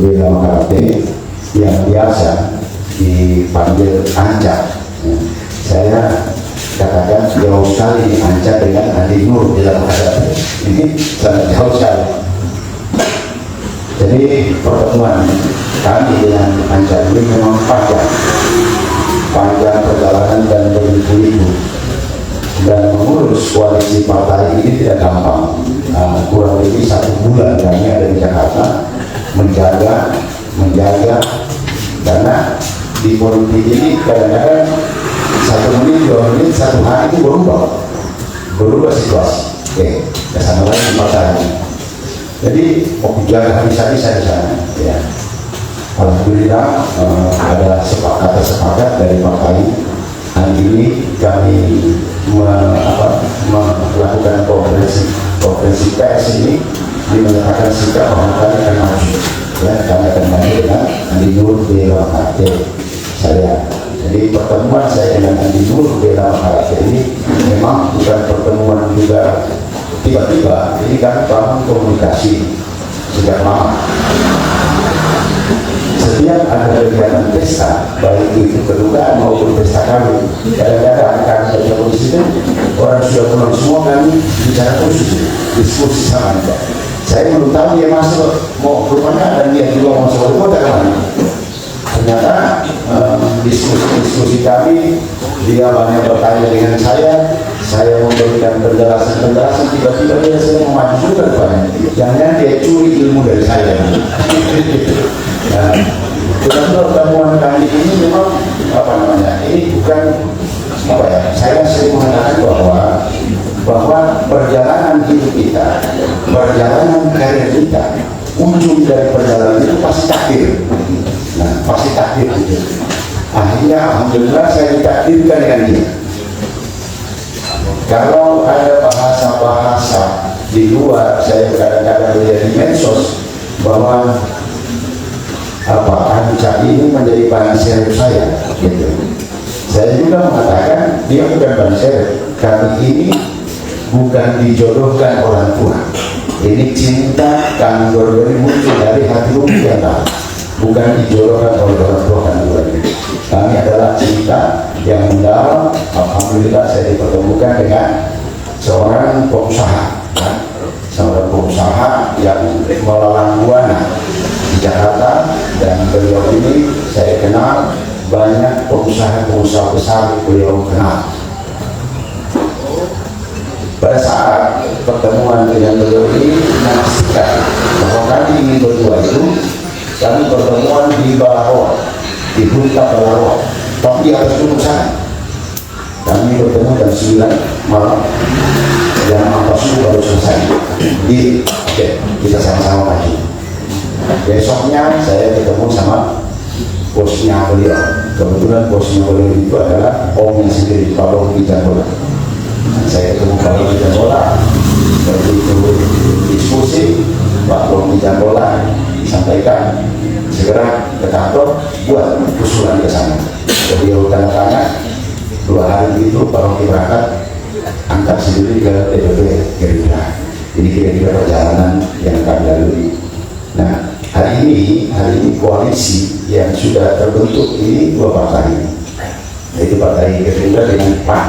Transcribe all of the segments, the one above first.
bela karate yang biasa dipanggil Anca. Saya katakan jauh sekali Anca dengan Andi Nur dalam karate. Ini sangat jauh sekali. Jadi pertemuan kami dengan Anca ini memang panjang perjalanan dan berliku-liku, dan mengurus koalisi partai ini tidak gampang. Kurang lebih 1 bulan kami ada di Jakarta menjaga karena di politik ini kadang-kadang 1 menit, 2 menit, 1 hari itu berubah situasi. Oke, sama lagi partai. Jadi mau menjaga habis-habisan di sana. Ya. Alhamdulillah ada sepakat dari partai. Hari ini kami melakukan konferensi pers ini menyatakan sikap bahwa kami akan maju. Ya, kami akan maju dengan Andi Nur bela karate saya. Jadi pertemuan saya dengan Andi Nur bela karate ini memang bukan pertemuan juga tiba-tiba. Ini kan bangun komunikasi sejak lama. Setiap ada kegiatan pesta, baik itu kedukaan maupun pesta kami, kadang-kadang kami baca polisi itu orang sudah pulang semua, kami bicara khusus, diskusi sama Anda. Saya belum tahu dia masuk mau ke mana dan dia juga mau masuk ke kota kemana. Ternyata diskusi kami, dia banyak bertanya dengan saya memberikan penjelasan, tiba-tiba dia sedang maju juga depannya. Jangan dia curi ilmu dari saya. Nah, dalam pertemuan kali ini memang ini bukan saya sering mengatakan bahwa perjalanan hidup kita, perjalanan karir kita, ujung dari perjalanan itu pasti takdir. Nah, pasti takdir itu. Akhirnya alhamdulillah saya ditakdirkan dengan dia. Kalau ada bahasa-bahasa di luar, saya kadang-kadang melihat di medsos bahwa Anca ini menjadi bahan serep saya, gitu. Saya juga mengatakan dia bukan bahan serep. Kami ini bukan dijodohkan orang tua. Ini cinta kami berdua muncul dari hati lubuk yang dalam, bukan dijodohkan oleh orang tua kami berdua. Kami adalah cinta yang mendalam. Alhamdulillah saya dipertemukan dengan seorang pengusaha, yang melalang buana di Jakarta, dan beliau ini saya kenal banyak pengusaha besar beliau kenal. Pada saat pertemuan dengan beliau ini memastikan bahwa kami ingin berdua itu, kami pertemuan di Balaroa, di Puncak Balaroa, tapi harus urusan. Kami bertemu jam 9 malam, jam 4 subuh baru selesai. Oke, kita sama-sama maju. Besoknya saya ketemu sama bosnya beliau. Kebetulan bosnya beliau itu adalah omnya sendiri, Pak Rocky Jambola. Saya ketemu Pak Rocky Jambola, begitu diskusi, Pak Rocky Jambola disampaikan segera ke kantor buat usulan ke sana. Beliau tanda tangan, 2 hari itu Pak Rocky berangkat, angkat sendiri ke DPP Gerindra. Ini kira-kira perjalanan yang kami lalui. Nah, hari ini koalisi yang sudah terbentuk ini 2 partai, yaitu Partai Gerindra dengan PAN.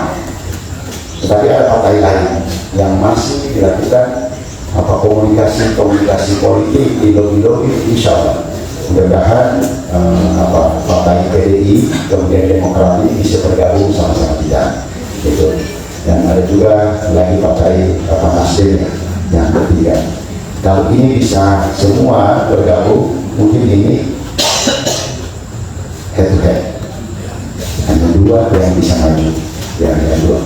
Tetapi ada partai lain yang masih dilakukan komunikasi politik di lobi-lobi. Insya Allah mudah-mudahan Partai PDI kemudian Demokrat ini bisa bergabung sama-sama kita. Gitu. Dan ada juga lagi partai Nasdem yang ketiga. Kalau ini bisa semua bergabung, mungkin ini head to head. Hanya 2 yang bisa maju, yang 2.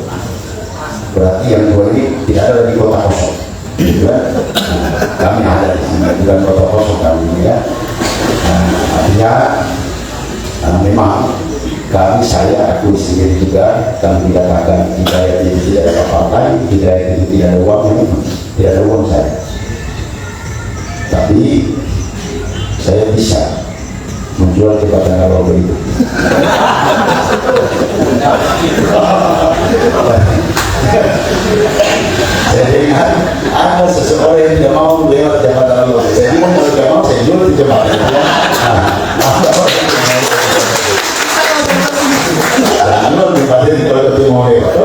Berarti yang 2 ini tidak ada di kota kosong. Juga kami ada di sini, bukan kota kosong kami ini ya. Artinya memang saya akui sendiri juga, kami dikatakan hidayat itu tidak ada partai, hidayat itu tidak ada uang, tidak ada uang saya. Tapi saya bisa menjual kepada narkoba itu. Jadi kan ada seseorang yang tidak mau lewat jembatan narkoba. Jadi kalau tidak mau saya jual di jembatan. Kalau dipaten kalau ketemu mau lewat,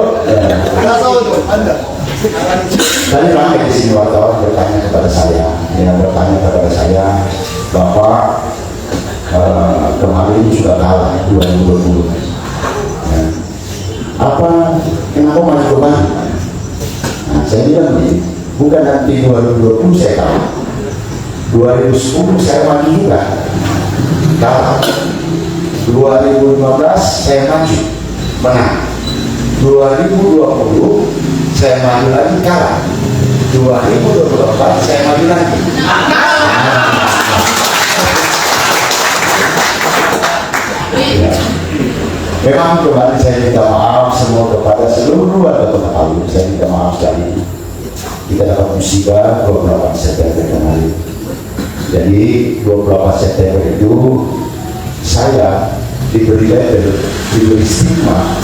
tadi ramai di sini wartawan bertanya kepada saya, Bapak kemarin sudah kalah 2020. Ya. Kenapa maju kembali? Nah, saya bilang begini, bukan nanti 2020 saya kalah, 2010 saya maju juga, kalah. 2015 saya maju, menang. 2020 saya maju lagi, kalah. 2024 saya maju lagi. Ya. Memang kemarin saya minta maaf semua kepada seluruh warga Kota Palu. Saya minta maaf sekali. Kita dapat musibah 28 September kemarin. Jadi 28 September itu saya diberi stigma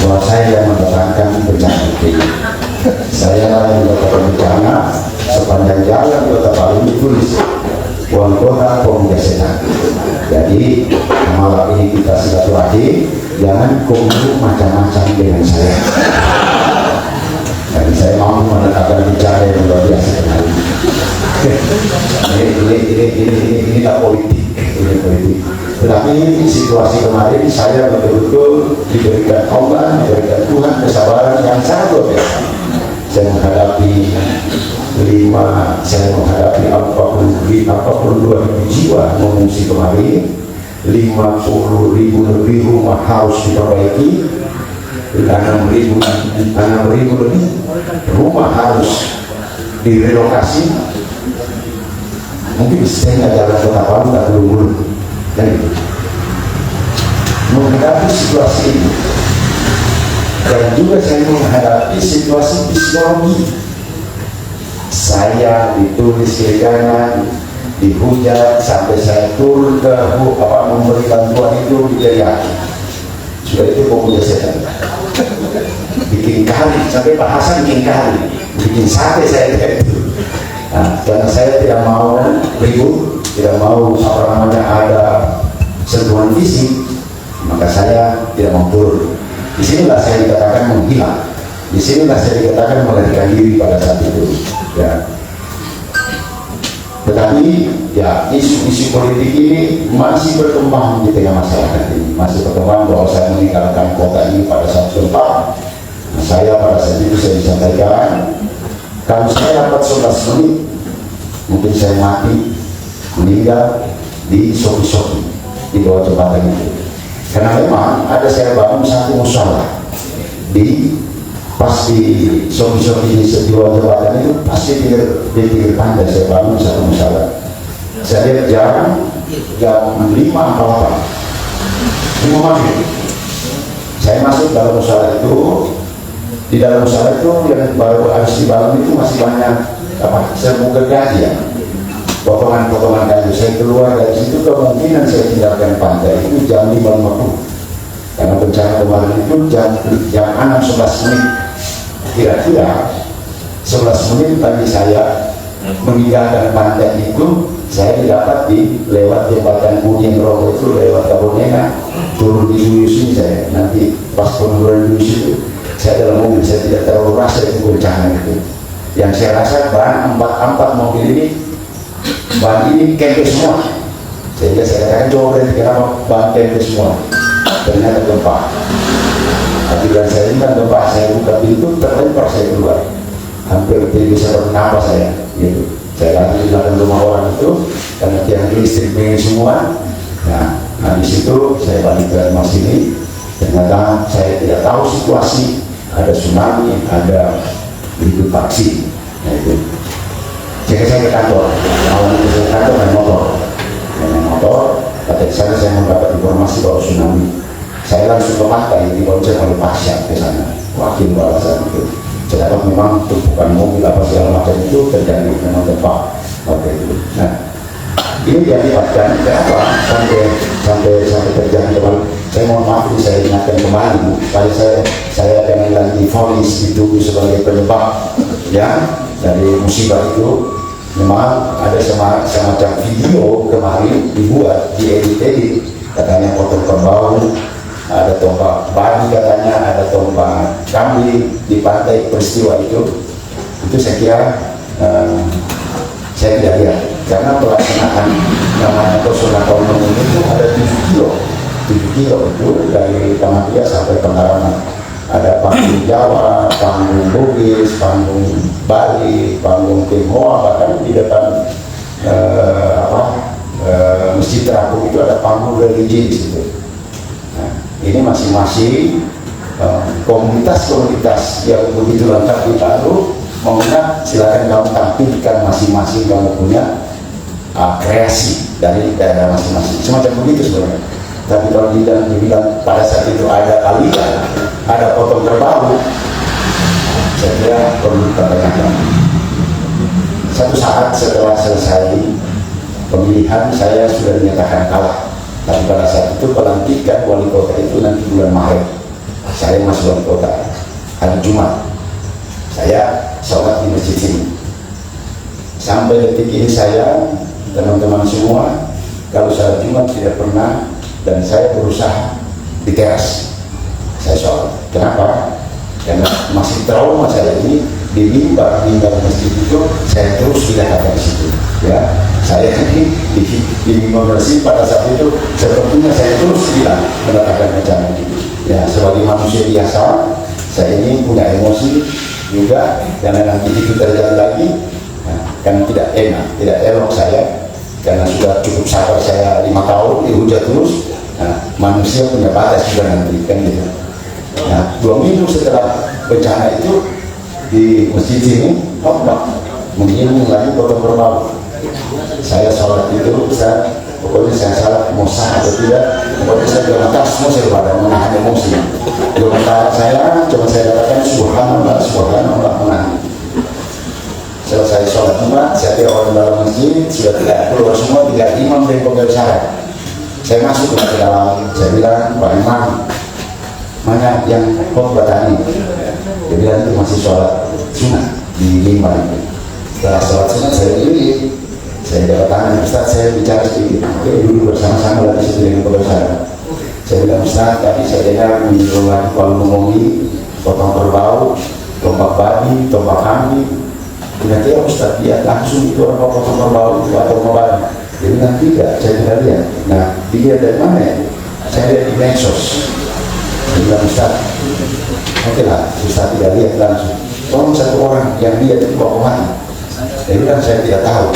bahwa saya yang mendatangkan bencana itu. Saya yang mendatangkan bencana sepanjang jalan Kota Palu ditulis Wali Kota Pemuda Setan. Jadi malam ini kita silaturahmi, jangan kumpul macam-macam dengan saya. Dan saya mau menetapkan bicara yang luar biasa sekali. Ini tak politik, ini politik. Tetapi situasi kemarin saya betul-betul diberikan Allah, diberikan Tuhan kesabaran yang sangat luar biasa. Saya menghadapi 42.000 jiwa mengungsi kemarin, 50.000 lebih rumah harus diperbaiki, 6.000 lebih rumah harus direlokasi. Mungkin setengah jalan Kota Palu tak belum dan itu menghadapi situasi ini, dan juga saya menghadapi situasi psikologi. Saya ditulis kiri kanan, dihujat sampai saya turun ke memberi bantuan itu diteriaki. Sudah itu Pemuda Setan. Bikin kali sampai bahasa bikin kali, bikin sate saya itu. Nah, karena saya tidak mau ribut, tidak mau ada sentuhan fisik, maka saya tidak mau turun. Disinilah saya dikatakan menghilang. Disinilah saya dikatakan melarikan diri pada saat itu. Ya. Tetapi ya isu-isu politik ini masih berkembang di tengah masyarakat ini, masih berkembang bahwa saya meninggalkan kota ini pada saat gempa. Nah, saya pada saat itu saya disampaikan, kalau saya dapat 11 menit, mungkin saya mati, meninggal di Sopi-Sopi di bawah jembatan itu. Karena memang ada saya bangun satu musyawarah pas di Sopi-Sopi di bawah jembatan itu, pasti di pinggir pantai saya bangun satu musyawarah. Saya lihat jam 5 atau 5 maghrib. Saya masuk dalam musyawarah itu. Di dalam musyawarah itu yang baru harus dibangun itu masih banyak serbuk gergaji ya, potongan-potongan kayu. Saya keluar dari situ, kemungkinan saya tinggalkan pantai itu jam 5.50, karena bencana kemarin itu jam 6.11 menit. Kira-kira 11 menit tadi saya meninggalkan pantai itu, saya didapat di lewat jembatan Kuning Rogo itu, lewat Kabonena, turun di Duyus ini. Saya nanti pas penurunan Duyus itu saya dalam mobil, saya tidak terlalu rasa itu bencana itu. Yang saya rasa bahan empat mobil ini, bahan ini kempes semua. Sehingga saya katakan coba kenapa bahan kempes semua. Ternyata gempa. Tapi dan saya ini kan gempa, saya buka pintu, terlempar saya keluar. Hampir tidak bisa bernafas saya. Gitu. Saya lagi di dalam rumah orang itu, karena tiang listrik ini semua. Nah di situ saya balik ke rumah sini. Ternyata saya tidak tahu situasi, ada tsunami, ada itu taksi. Nah itu saya ke kantor, awalnya ke kantor naik motor, pada sana saya mendapat informasi bahwa tsunami. Saya langsung ke pantai, di bonceng oleh pasien ke sana, wakil balasan itu. Saya dapat memang tumpukan mobil apa segala macam itu terjadi memang gempa waktu itu. Nah Ini diakibatkan kenapa sampai terjadi kemarin. Saya mohon maaf, saya ingatkan kembali supaya saya jangan lagi vonis dituduh sebagai penyebab ya dari musibah itu. Memang ada semacam video kemarin dibuat, diedit katanya potong kerbau, ada tombak babi katanya, ada tombak kambing di pantai. Peristiwa itu saya kira saya tidak lihat, karena pelaksanaan namanya Pesona Kauman itu ada 7 kilo itu dari Taman Ria sampai Pengaraman. Ada panggung Jawa, panggung Bugis, panggung Bali, panggung Tionghoa, bahkan di depan Masjid Terapung itu ada panggung religi di situ. Nah, ini masing-masing komunitas yang begitu lengkap di Palu. Mau nggak, silakan kamu tampilkan masing-masing kamu punya kreasi dari daerah masing-masing. Semacam begitu sebenarnya. Tapi kalau dibilang pada saat itu ada aliran, ada potong kerbau, saya kira perlu ditanyakan. Satu saat setelah selesai pemilihan, saya sudah dinyatakan kalah. Tapi pada saat itu pelantikan wali kota itu nanti bulan Maret. Saya masuk wali kota hari Jumat. Saya sholat di masjid ini. Sampai detik ini saya, teman-teman semua, kalau sholat Jumat tidak pernah, dan saya berusaha di teras saya sholat. Kenapa? Karena masih trauma saya ini di mimbar masjid itu, saya terus dikatakan di situ. Ya, saya ini di mimbar masjid pada saat itu sepertinya saya terus bilang mengatakan macam itu. Ya, sebagai manusia biasa, saya ini punya emosi juga, karena nanti itu terjadi lagi, nah, kan tidak enak, tidak elok saya, karena sudah cukup sabar saya 5 tahun dihujat terus. Nah, manusia punya batas juga nanti kan gitu. Nah, 2 minggu setelah bencana itu di masjid ini mengirim lagi potong kerbau. Saya sholat itu, pokoknya saya salah mau sah atau tidak, pokoknya saya gemetar semua, saya pada menahan emosi. Gemetar saya, cuma saya katakan subhanallah, subhanallah, menahan. Selesai sholat Jumat, saya kira orang dalam masjid sudah tidak keluar semua, tidak imam dan pegawai saya. Saya masuk ke dalam, saya bilang, Pak Imam, mana yang khotbah tadi? Dia bilang itu masih sholat sunat di mimbar itu. Setelah sholat sunat saya berdiri, saya dapat tangan, Ustaz, saya bicara sedikit. Oke, dulu bersama-sama lagi dengan pegawai saya. Saya bilang, Ustaz, tadi saya dengar di rumah kalau ngomongi potong kerbau, tombak babi, tombak kambing. Kira-kira Ustaz lihat langsung itu orang potong kerbau itu atau babi? Dia bilang tidak, saya tidak lihat. Nah, dilihat dari mana ya? Saya lihat di medsos. Saya bilang, Ustaz, oke lah, Ustaz tidak lihat langsung. Tolong satu orang yang lihat itu bawa mati. Dia bilang, saya tidak tahu.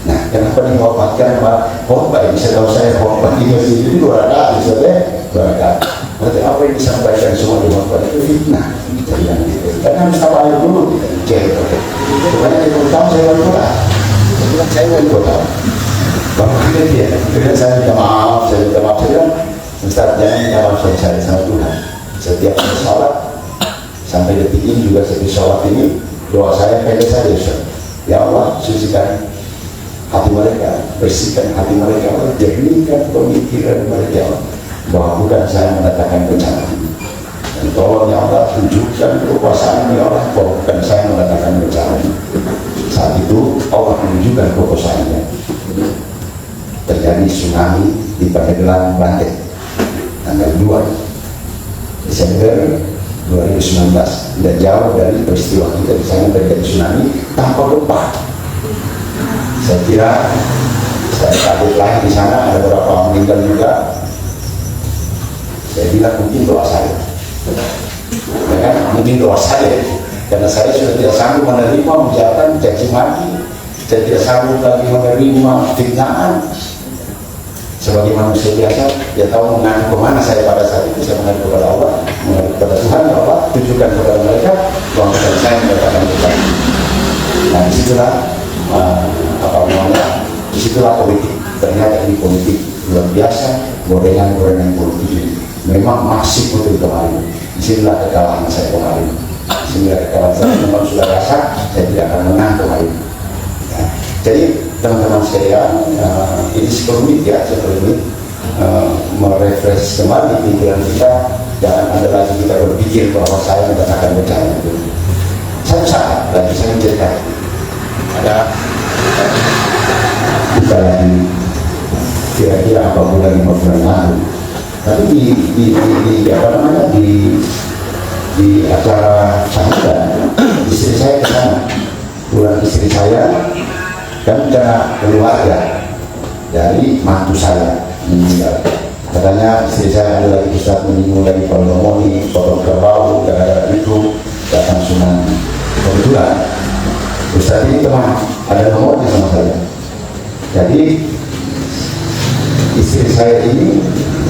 Nah, kenapa dihormatkan Pak khotbah ini? Saya tahu saya khotbah di masjid itu 2 rakaat, misalnya 2 rakaat. Berarti apa yang disampaikan semua di khotbah itu fitnah. Saya bilang gitu. Karena harus tahu air dulu. Sebenarnya itu tahu saya wali kota. Saya bilang saya wali kota. Bapak dia, kemudian saya minta maaf, saya bilang, Ustaz, jangan minta maaf saya sama Tuhan. Setiap saya sholat, sampai detik ini juga setiap sholat ini, doa saya pendek saja, Ustaz. Ya Allah, sucikan hati mereka, bersihkan hati mereka, jernihkan pemikiran mereka, bahwa bukan saya mendatangkan bencana ini. Dan tolong ya Allah, tunjukkan kekuasaan ya Allah, bahwa bukan saya mendatangkan bencana ini. Saat itu Allah menunjukkan kekuasaannya. Terjadi tsunami di Pandeglang, Banten, tanggal 2 Desember 2019. Tidak jauh dari peristiwa kita di sana terjadi tsunami tanpa gempa. Saya kira saya kaget lagi di sana, ada beberapa meninggal juga. Saya bilang mungkin doa saya, ya kan? Mungkin doa saya, karena saya sudah tidak sanggup menerima ucapan caci maki, saya tidak sanggup lagi menerima fitnahan. Sebagai manusia biasa, dia tahu mengaku kemana saya pada saat itu. Saya mengaku kepada Allah, mengaku kepada Tuhan. Ya Allah, tunjukkan kepada mereka bahwa saya mendapatkan Tuhan. Nah, disitulah disitulah politik. Ternyata ini politik luar biasa, gorengan-gorengan politik ini memang masif betul kemarin. Disinilah kekalahan saya kemarin. Disinilah kekalahan saya. Memang sudah rasa saya tidak akan menang kemarin. Ya. Jadi teman-teman sekalian, ini sekelumit ya, sekelumit merefresh kembali pikiran kita. Jangan ada lagi kita berpikir bahwa saya mengatakan bercanda. Satu saat lagi saya cerita, ada kita lagi kira-kira apa bulan 5 bulan lalu, tapi di apa namanya di acara sambutan istri saya ke sana, pulang istri saya kan karena keluarga dari mantu saya meninggal. Katanya istri saya ada lagi Ustaz menyinggung lagi pneumonia, potong kerbau, gara-gara itu datang tsunami. Kebetulan Ustaz ini teman, ada nomornya sama saya. Jadi istri saya ini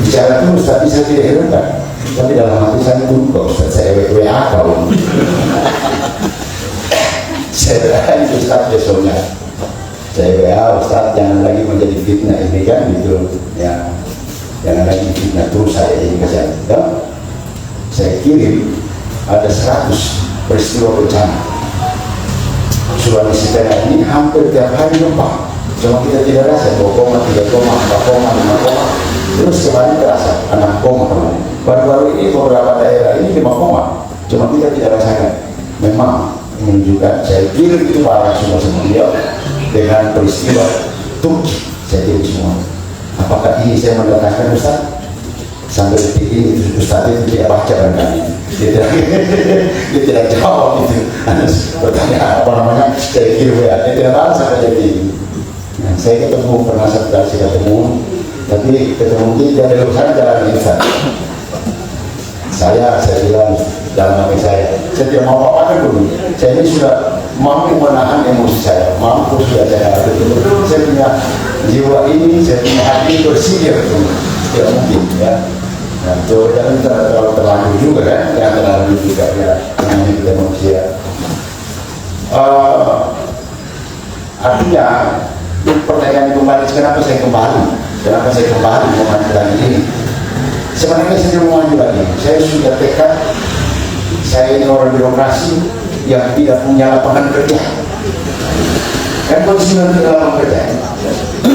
bicara itu Ustaz bisa tidak heran, tapi dalam hati saya pun kok Ustaz saya WA kau. Saya berani Ustaz besoknya. Saya WA Ustaz jangan lagi menjadi fitnah ini kan gitu ya. Jangan lagi fitnah terus saya ini kesan. Saya kirim ada 100 peristiwa bencana. Sulawesi Tengah ini hampir tiap hari gempa. Cuma kita tidak rasa 2, 3, 4, 5. Terus kemarin terasa 6 kemarin. Baru-baru ini beberapa daerah ini 5 cuma kita tidak rasakan. Memang menunjukkan saya kirim itu parah semua beliau dengan peristiwa Turki. Saya kirim semua. Apakah ini saya mendatangkan Ustaz? Sampai detik ini Ustaz itu tidak baca kan? Dia tidak jawab itu. Pertanyaan apa namanya? Saya kirim ya. Dia tidak tahu sampai detik ini. Nah, saya ketemu pernah satu kali ketemu, tapi ketemu dia dari urusan jalan Ustaz. Saya bilang dalam hati saya tidak mau apa-apa dulu. Saya ini sudah mampu menahan emosi saya, mampu sudah saya betul-betul saya punya jiwa ini, saya punya hati bersih ya betul. Tidak mungkin ya. Nah, jangan terlalu terlalu juga kan, yang terlalu juga ya, namanya kita manusia. Artinya pertanyaan kembali, kenapa saya kembali memandang ini? Sebenarnya saya mau maju lagi. Saya sudah tekad. Saya ini orang birokrasi yang tidak punya lapangan kerja. Kan pensiunan tidak lapangan kerja.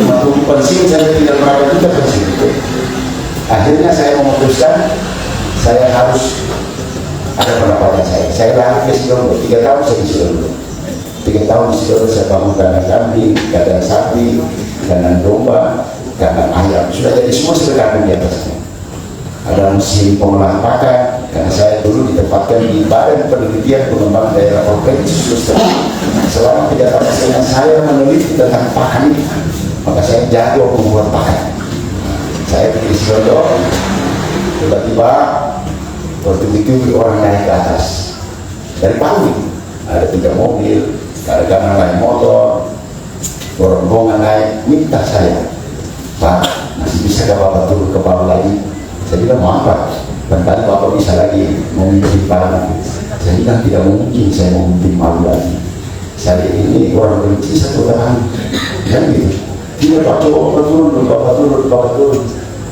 Waktu pensiun saya tidak berapa juga pensiun. Akhirnya saya memutuskan saya harus ada pendapatan saya. Saya lari ke Sidoarjo 3 tahun saya di Sidoarjo. 3 tahun di Sidoarjo saya bangun kandang kambing, kandang sapi, kandang domba, kandang ayam. Sudah jadi semua sederhana di atasnya. Ada mesin pengolahan pakan, karena saya dulu ditempatkan di Badan Penelitian Pengembangan Daerah Provinsi Sulawesi. Selama 3 tahun saya meneliti tentang pakan ini, maka saya jago membuat pakan. Saya pergi Sidoarjo, tiba-tiba waktu itu orang naik ke atas dari pagi, ada 3 mobil, kadang-kadang naik motor, rombongan naik, minta saya, Pak, masih bisa gak Bapak turun ke bawah lagi? Saya bilang mau apa? Dan tadi Bapak bisa lagi memimpin palang. Saya bilang tidak mungkin saya memimpin malu lagi. Saya ini orang benci satu orang. Kan gitu. Tidak Pak, coba Bapak turun.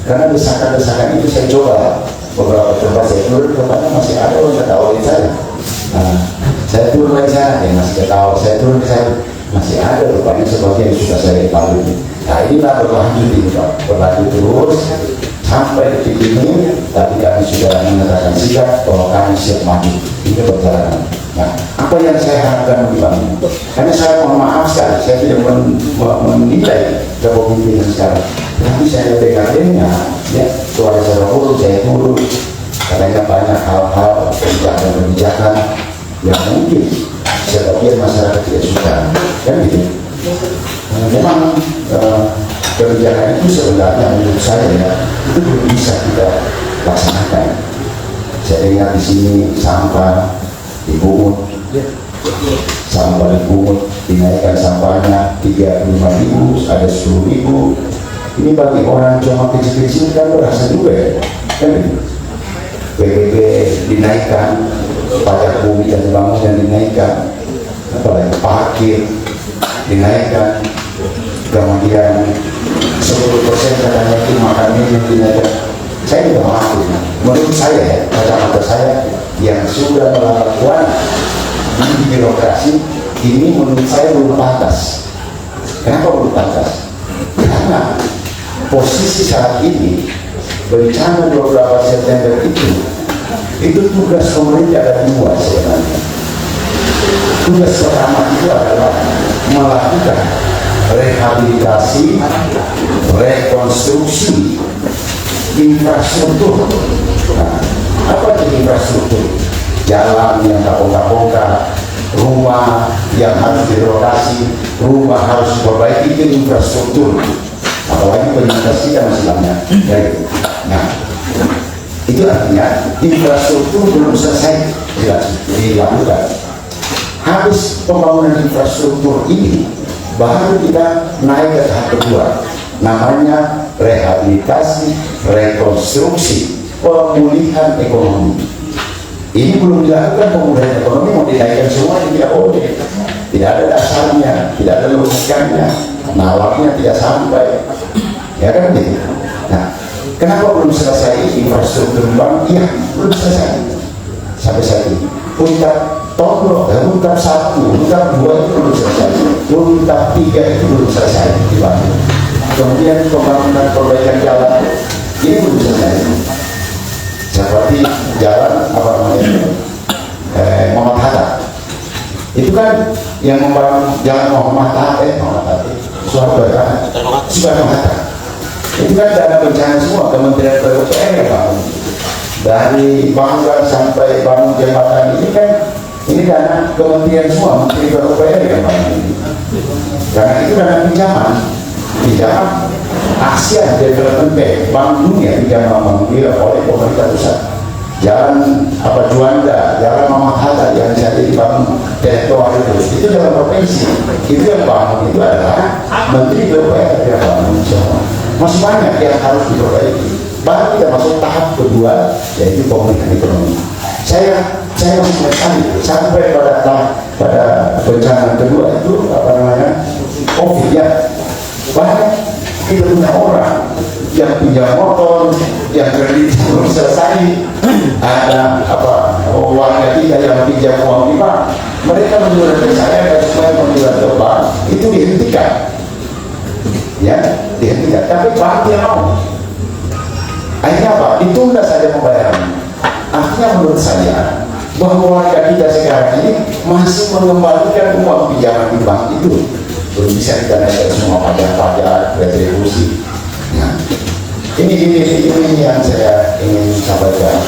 Karena desakan-desakan itu saya coba. Beberapa tempat saya turun, tempatnya masih ada orang ketawain saya. Saya turun lagi sana, ya masih ketawa. Saya turun ke sana, masih ada rupanya sebagian sudah saya palu. Nah inilah berlanjut ini Pak. Berlanjut terus. Sampai detik ini, tapi kami sudah menyatakan sikap bahwa kami siap maju. Ini perjalanan. Nah, apa yang saya harapkan bagaimana? Karena saya mohon maaf sekali, saya tidak menilai kepemimpinan sekarang. Tapi saya dengarnya, ya, suara saya turun. Karena banyak hal-hal kebijakan yang mungkin sebagian masyarakat tidak suka. Kan gitu. Memang kebijakan itu sebenarnya menurut saya ya, itu belum bisa kita laksanakan. Saya dengar di sini sampah dipungut, dinaikkan sampahnya 35.000, ada 10.000. Ini bagi orang cuma kecil-kecil kan berasa juga ya, kan gitu. PBB dinaikkan, pajak bumi dan bangunan dinaikkan, apalagi parkir dinaikkan, kemudian 10% katanya itu makannya yang dinaikkan. Saya tidak mampu. Menurut saya ya, kacamata saya yang sudah melakukan di birokrasi ini menurut saya belum pantas. Kenapa belum tuntas? Karena posisi saat ini bencana 28 September itu tugas pemerintah ada dua sebenarnya. Tugas pertama itu adalah melakukan rehabilitasi, rekonstruksi infrastruktur. Nah, apa itu infrastruktur? Jalan yang tak bongkar-bongkar, rumah yang harus direlokasi, rumah harus diperbaiki, itu infrastruktur. Apalagi penyintas kita masih banyak. Nah, itu artinya infrastruktur belum selesai dilakukan. Habis pembangunan infrastruktur ini, baru kita naik ke tahap kedua, namanya rehabilitasi, rekonstruksi, pemulihan ekonomi. Ini belum dilakukan pemulihan ekonomi, mau dinaikkan semua ini tidak boleh. Tidak ada dasarnya, tidak ada logikanya, nalarnya tidak sampai. Ya kan gitu. Nah, kenapa belum selesai infrastruktur bank? Iya, belum selesai sampai saat ini. Puncak Tonggo, puncak 1, puncak 2 itu belum selesai, puncak 3 itu belum selesai dibangun. Kemudian pembangunan perbaikan jalan ini belum selesai. Seperti jalan apa namanya Muhammad Hatta, itu kan yang membangun jalan Muhammad Hatta, Soekarno Hatta, itu kan dana bencana semua, Kementerian PUPR yang bangun. Dari bangunan sampai bangun jembatan ini kan ini dana kementerian semua, Menteri PUPR yang bangun. Karena itu dana pinjaman Asia Development Bank, Bank Dunia pinjaman oleh pemerintah pusat. Jalan Juanda, jalan Muhammad Hatta yang jadi dibangun teritorial itu dalam provinsi, itu yang bangun itu adalah Menteri PUPR yang bangun semua. Masih banyak yang harus diperbaiki. Baru kita masuk tahap kedua, yaitu pemulihan ekonomi. Saya masih sekali sampai pada bencana kedua itu COVID ya. Banyak kita punya orang yang pinjam motor, yang kredit belum selesai, ada warga kita yang pinjam uang di bank. Mereka menjual ke saya supaya menjual ke bank itu dihentikan, ya dihentikan. Tapi bank yang mau. Akhirnya apa? Ditunda saja pembayaran. Artinya menurut saya bahwa warga kita sekarang ini masih mengembalikan uang pinjaman di bank itu. Belum bisa kita naikkan semua pajak retribusi. Nah, ini yang saya ingin sampaikan.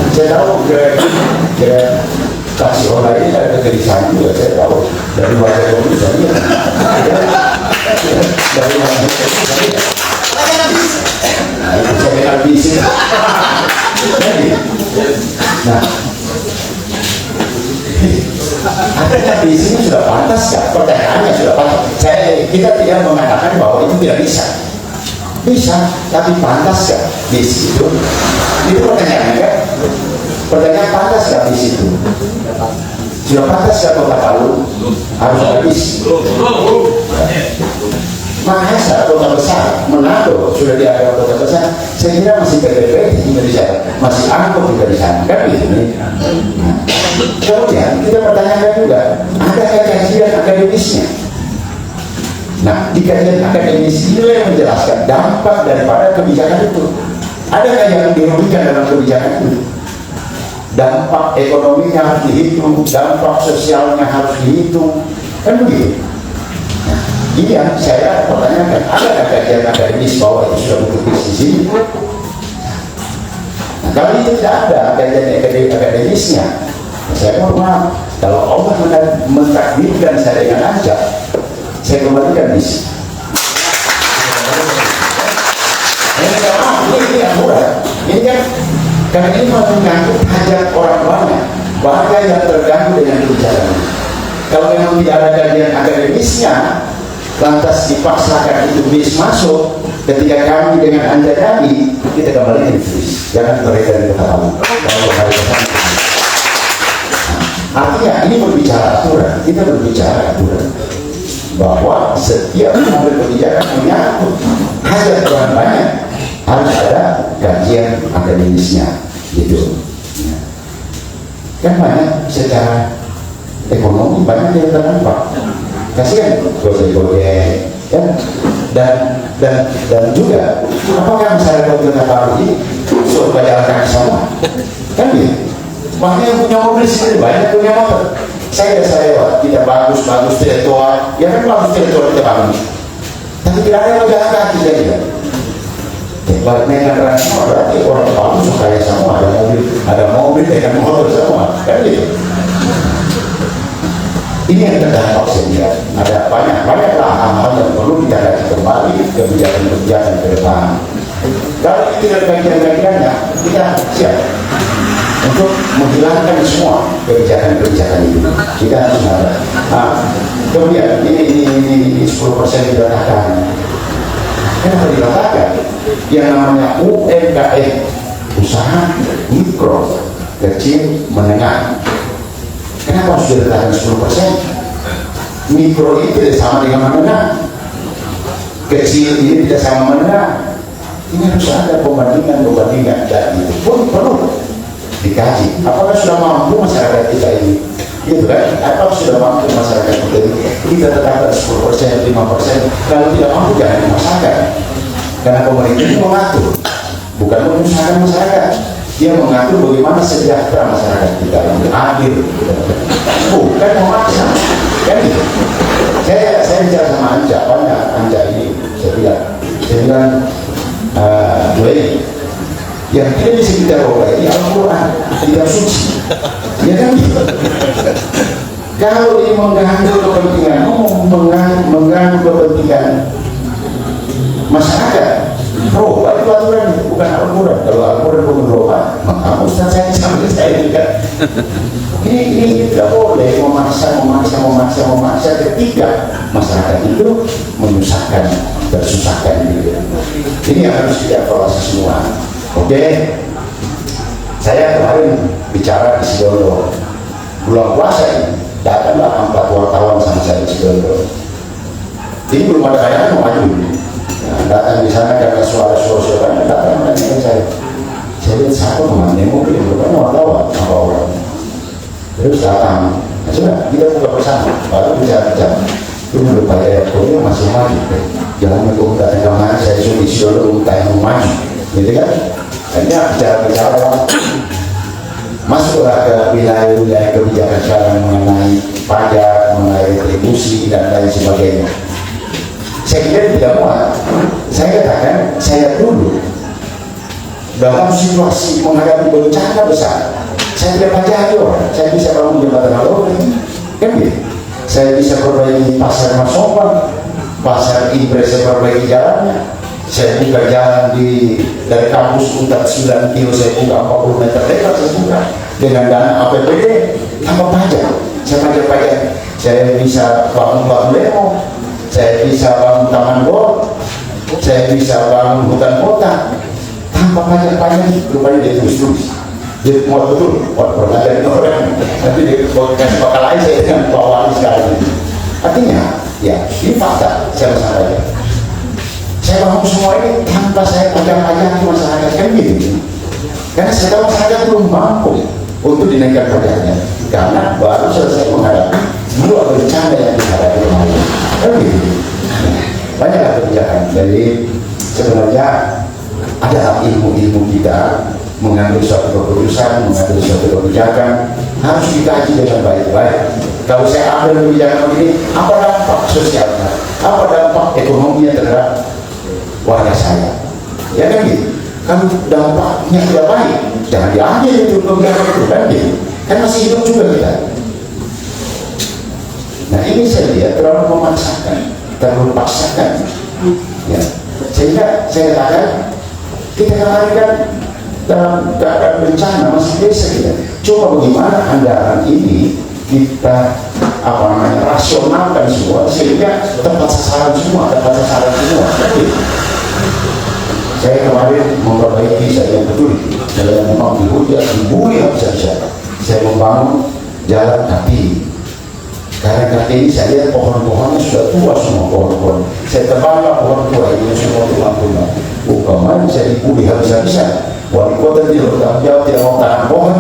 Saya tahu kira taksi online ini ada kegelisahan juga, saya tahu dari warga Indonesia ini. Dari warga Indonesia. Nah, itu saya habisin. Nah, artinya di sini sudah pantas kan? Pertanyaannya sudah pantas. Kita tidak mengatakan bahwa itu tidak bisa. Bisa, tapi pantas kan di situ? Itu pertanyaannya kan? Pertanyaan pantas kan di situ? Sudah pantas kan Kota Palu harus habis? Makassar kota besar, Manado sudah dianggap kota besar. Saya kira masih PPP juga di sana, masih angkut juga di sana, kan gitu nih. Kemudian kita pertanyakan juga, ada kajian akademisnya. Nah, di kajian akademis ini yang menjelaskan dampak daripada kebijakan itu. Adakah yang dirugikan dalam kebijakan itu? Dampak ekonominya harus dihitung, dampak sosialnya harus dihitung, kan begitu. Ini yang saya pertanyakan, ada kajian akademis bahwa itu sudah berkutis di sini? Nah, kalau itu tidak ada kajian akademisnya, saya mohon maaf, kalau Allah mentakdirkan saya dengan lancar, saya kembalikan di sini. Ini yang murah. Ini kan karena ini mengangkut hajat orang banyak, warga yang terganggu dengan kebijakan. Kalau memang tidak ada kajian akademisnya, lantas dipaksakan itu bis masuk, ketika kami dengan Anda tadi, kita kembali ke bis. Jangan mereka di Kota Palu. Artinya ini berbicara aturan, kita berbicara aturan bahwa setiap mengambil kebijakan menyangkut hajat orang banyak, harus ada kajian akademisnya, gitu. Kan banyak secara ekonomi banyak yang terdampak. kasihan gojek-gojek ya. Dan juga apakah masyarakat Kota Palu ini suka jalan kaki semua kan gitu. Makanya yang punya mobil sendiri banyak punya motor. Saya lewat, tidak bagus teritori, ya kan bagus teritori kita bangun, tapi tidak ada yang jalan kaki jadi kan. Balik dengan semua berarti orang Palu suka semua, ada mobil dengan motor semua kan gitu. Ini yang terdampak sehingga ada banyak hal-hal yang perlu kita kaji kembali kebijakan-kebijakan ke depan. Kalau itu dari bagian-bagiannya, kita siap untuk menghilangkan semua kebijakan-kebijakan itu. Kita harus ada. Kemudian ini 10% diratakan. Kenapa diratakan? Yang namanya UMKM, usaha mikro, kecil, menengah. Kenapa harus diletakkan 10%? Mikro itu tidak sama dengan menengah, kecil ini tidak sama menengah. Ini harus ada pembandingan dan itu pun perlu dikaji. Apakah sudah mampu masyarakat kita ini? Gitu kan? Apakah sudah mampu masyarakat kita ini? Kita tetapkan 10%, 5%. Kalau tidak mampu jangan dimasakkan. Karena pemerintah itu mengatur, bukan menyusahkan masyarakat. Dia mengatur bagaimana sejahtera masyarakat kita yang adil, bukan memaksa. Kan gitu. Saya bicara sama Anja ini, saya bilang Dwayne, yang tidak bisa kita roba ini Al-Quran, tidak suci. Ya kan gitu. Kalau ini mengganggu kepentingan umum, mengganggu kepentingan masyarakat, roba itu aturan, bukan Al-Quran. Kalau Al-Quran pun roba, maka Ustaz saya sambil saya juga. Ini tidak boleh memaksa ketika masyarakat itu menyusahkan, tersusahkan gitu. Ini yang harus kita evaluasi semua. Oke, saya kemarin bicara di Sidoarjo bulan puasa ini, datanglah 4 wartawan sama saya di Sidoarjo. Ini belum ada kayaan mau maju. Datang di sana karena suara-suara datang menanyakan saya lihat siapa kemana mobil, bukan wartawan apa orang. Terus datang, sudah kita buka bersama, baru bicara. Itu menurut saya kuliah masih maju. Jangan menurut kemana saya sudah Sidoarjo untuk yang maju, gitu kan? Hanya bicara masuklah ke wilayah kebijakan sekarang mengenai pajak, mengenai retribusi dan lain sebagainya. Saya kira tidak muat. Saya katakan, saya dulu dalam situasi menghadapi bencana besar, saya tidak pajak orang. Saya bisa bangun jembatan Alor, kan gitu. Saya bisa perbaiki pasar Masomban, pasar Impres, saya perbaiki jalannya. Saya buka jalan dari kampus Untar 9 kilo, saya buka 40 meter lebar, saya buka dengan dana APBD tanpa pajak. Saya pajak. Saya bisa bangun Lemo, saya bisa bangun Taman Bor, saya bisa bangun hutan kota tanpa pajak. Rupanya dia tulis. Dia mau betul, pernah dari orang. Nanti dia kasih bakal lain saya dengan bawaan sekali. Artinya, ya ini fakta. Saya sampaikan. Saya bangun semua ini tanpa saya pajak-pajak masyarakat kan gitu. Karena saya tahu masyarakat belum mampu untuk dinaikkan pajaknya. Karena baru selesai menghadapi 2 bencana yang dihadapi kemarin. Kan gitu. Banyaklah kebijakan. Jadi sebenarnya ada ilmu-ilmu kita mengambil suatu keputusan, mengambil suatu kebijakan harus dikaji dengan baik-baik. Kalau saya ambil kebijakan ini, apa dampak sosialnya, apa dampak ekonominya terhadap warga saya? Ya kan gitu. Kalau dampaknya tidak baik, jangan diambil itu kebijakan itu kan gitu. Kan masih hidup juga kita. Nah ini saya lihat terlalu memaksakan, terlalu paksakan. Ya. Sehingga saya katakan kita kemarin kan dalam keadaan bencana masih biasa kita. Coba bagaimana anggaran ini kita rasionalkan semua sehingga tepat sasaran semua. Saya kemarin memperbaiki saya yang betul. Saya memang dihujat, dibully habis-habisan. Saya membangun jalan kaki. Karena kaki ini saya lihat pohon-pohonnya sudah tua semua pohon-pohon. Saya tebanglah pohon tua ini semua tulang-tulang. Kemarin saya dibully habis-habisan. Wali kota tidak bertanggung jawab, tidak mau tanam pohon.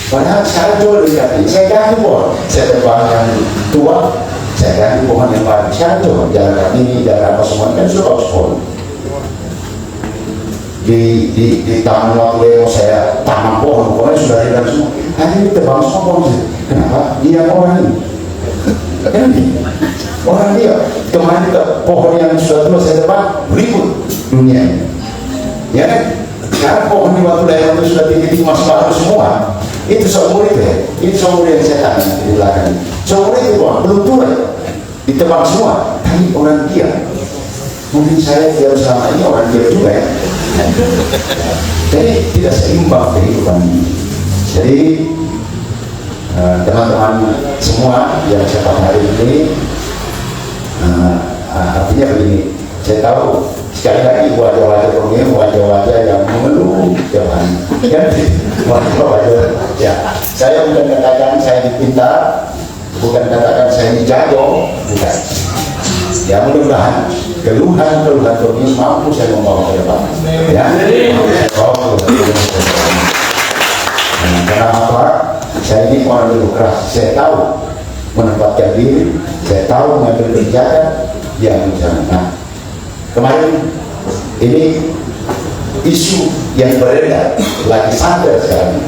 Padahal sekarang coba dekati, saya ganti pohon. Saya tebang yang tua, Saya ganti pohon yang baru. Sekarang coba jalan ini, jalan apa semua kan sudah bagus pohon. Di taman waktu saya tanam pohon, pohonnya sudah hilang semua. Hari ini tebang semua pohon. Kenapa? Dia orang ini. Kan orang dia kemarin ke pohon yang sudah tua saya tebang berikut dunia ini. Ya kan? Sekarang pohon di waktu daerah itu sudah tinggi masih baru semua. Itu seumur itu ya. Itu seumur yang saya tanam di belakang. Seumur itu belum tua. Ditebang semua. Tapi orang dia. Mungkin saya biar selama ini orang dia juga ya. Jadi tidak seimbang kehidupan ini. Jadi teman-teman semua yang saya hari ini artinya begini, saya tahu sekali lagi wajah-wajah pemimpin, wajah-wajah yang mengeluh jangan wajah-wajah ya. Saya bukan katakan saya dipintar, bukan katakan saya dijago, bukan. Ya mudah-mudahan keluhan-keluhan pemimpin mampu saya membawa ke depan. Ya. Karena apa? Saya ini orang demokrasi, saya tahu menempatkan diri, saya tahu mengambil kebijakan yang misalnya. Nah, kemarin ini isu yang beredar lagi santer sekarang.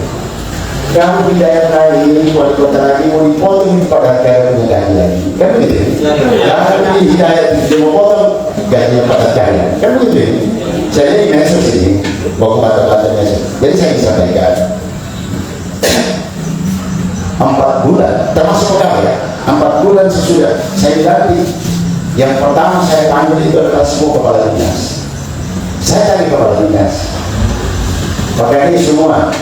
Kalau di daerah lain, wali kota lagi mau dipotong pada daerah gaji lagi, kan begitu? Kalau di daerah mau potong gajinya pada daerah, kan begitu? Saya ini mesos ini, bawa kata-kata mesos. Jadi saya bisa sampaikan. 4 bulan, termasuk pegawai ya, 4 bulan sesudah saya dilantik, yang pertama saya panggil itu adalah semua kepala dinas. Saya cari kepala dinas, pakai ini semua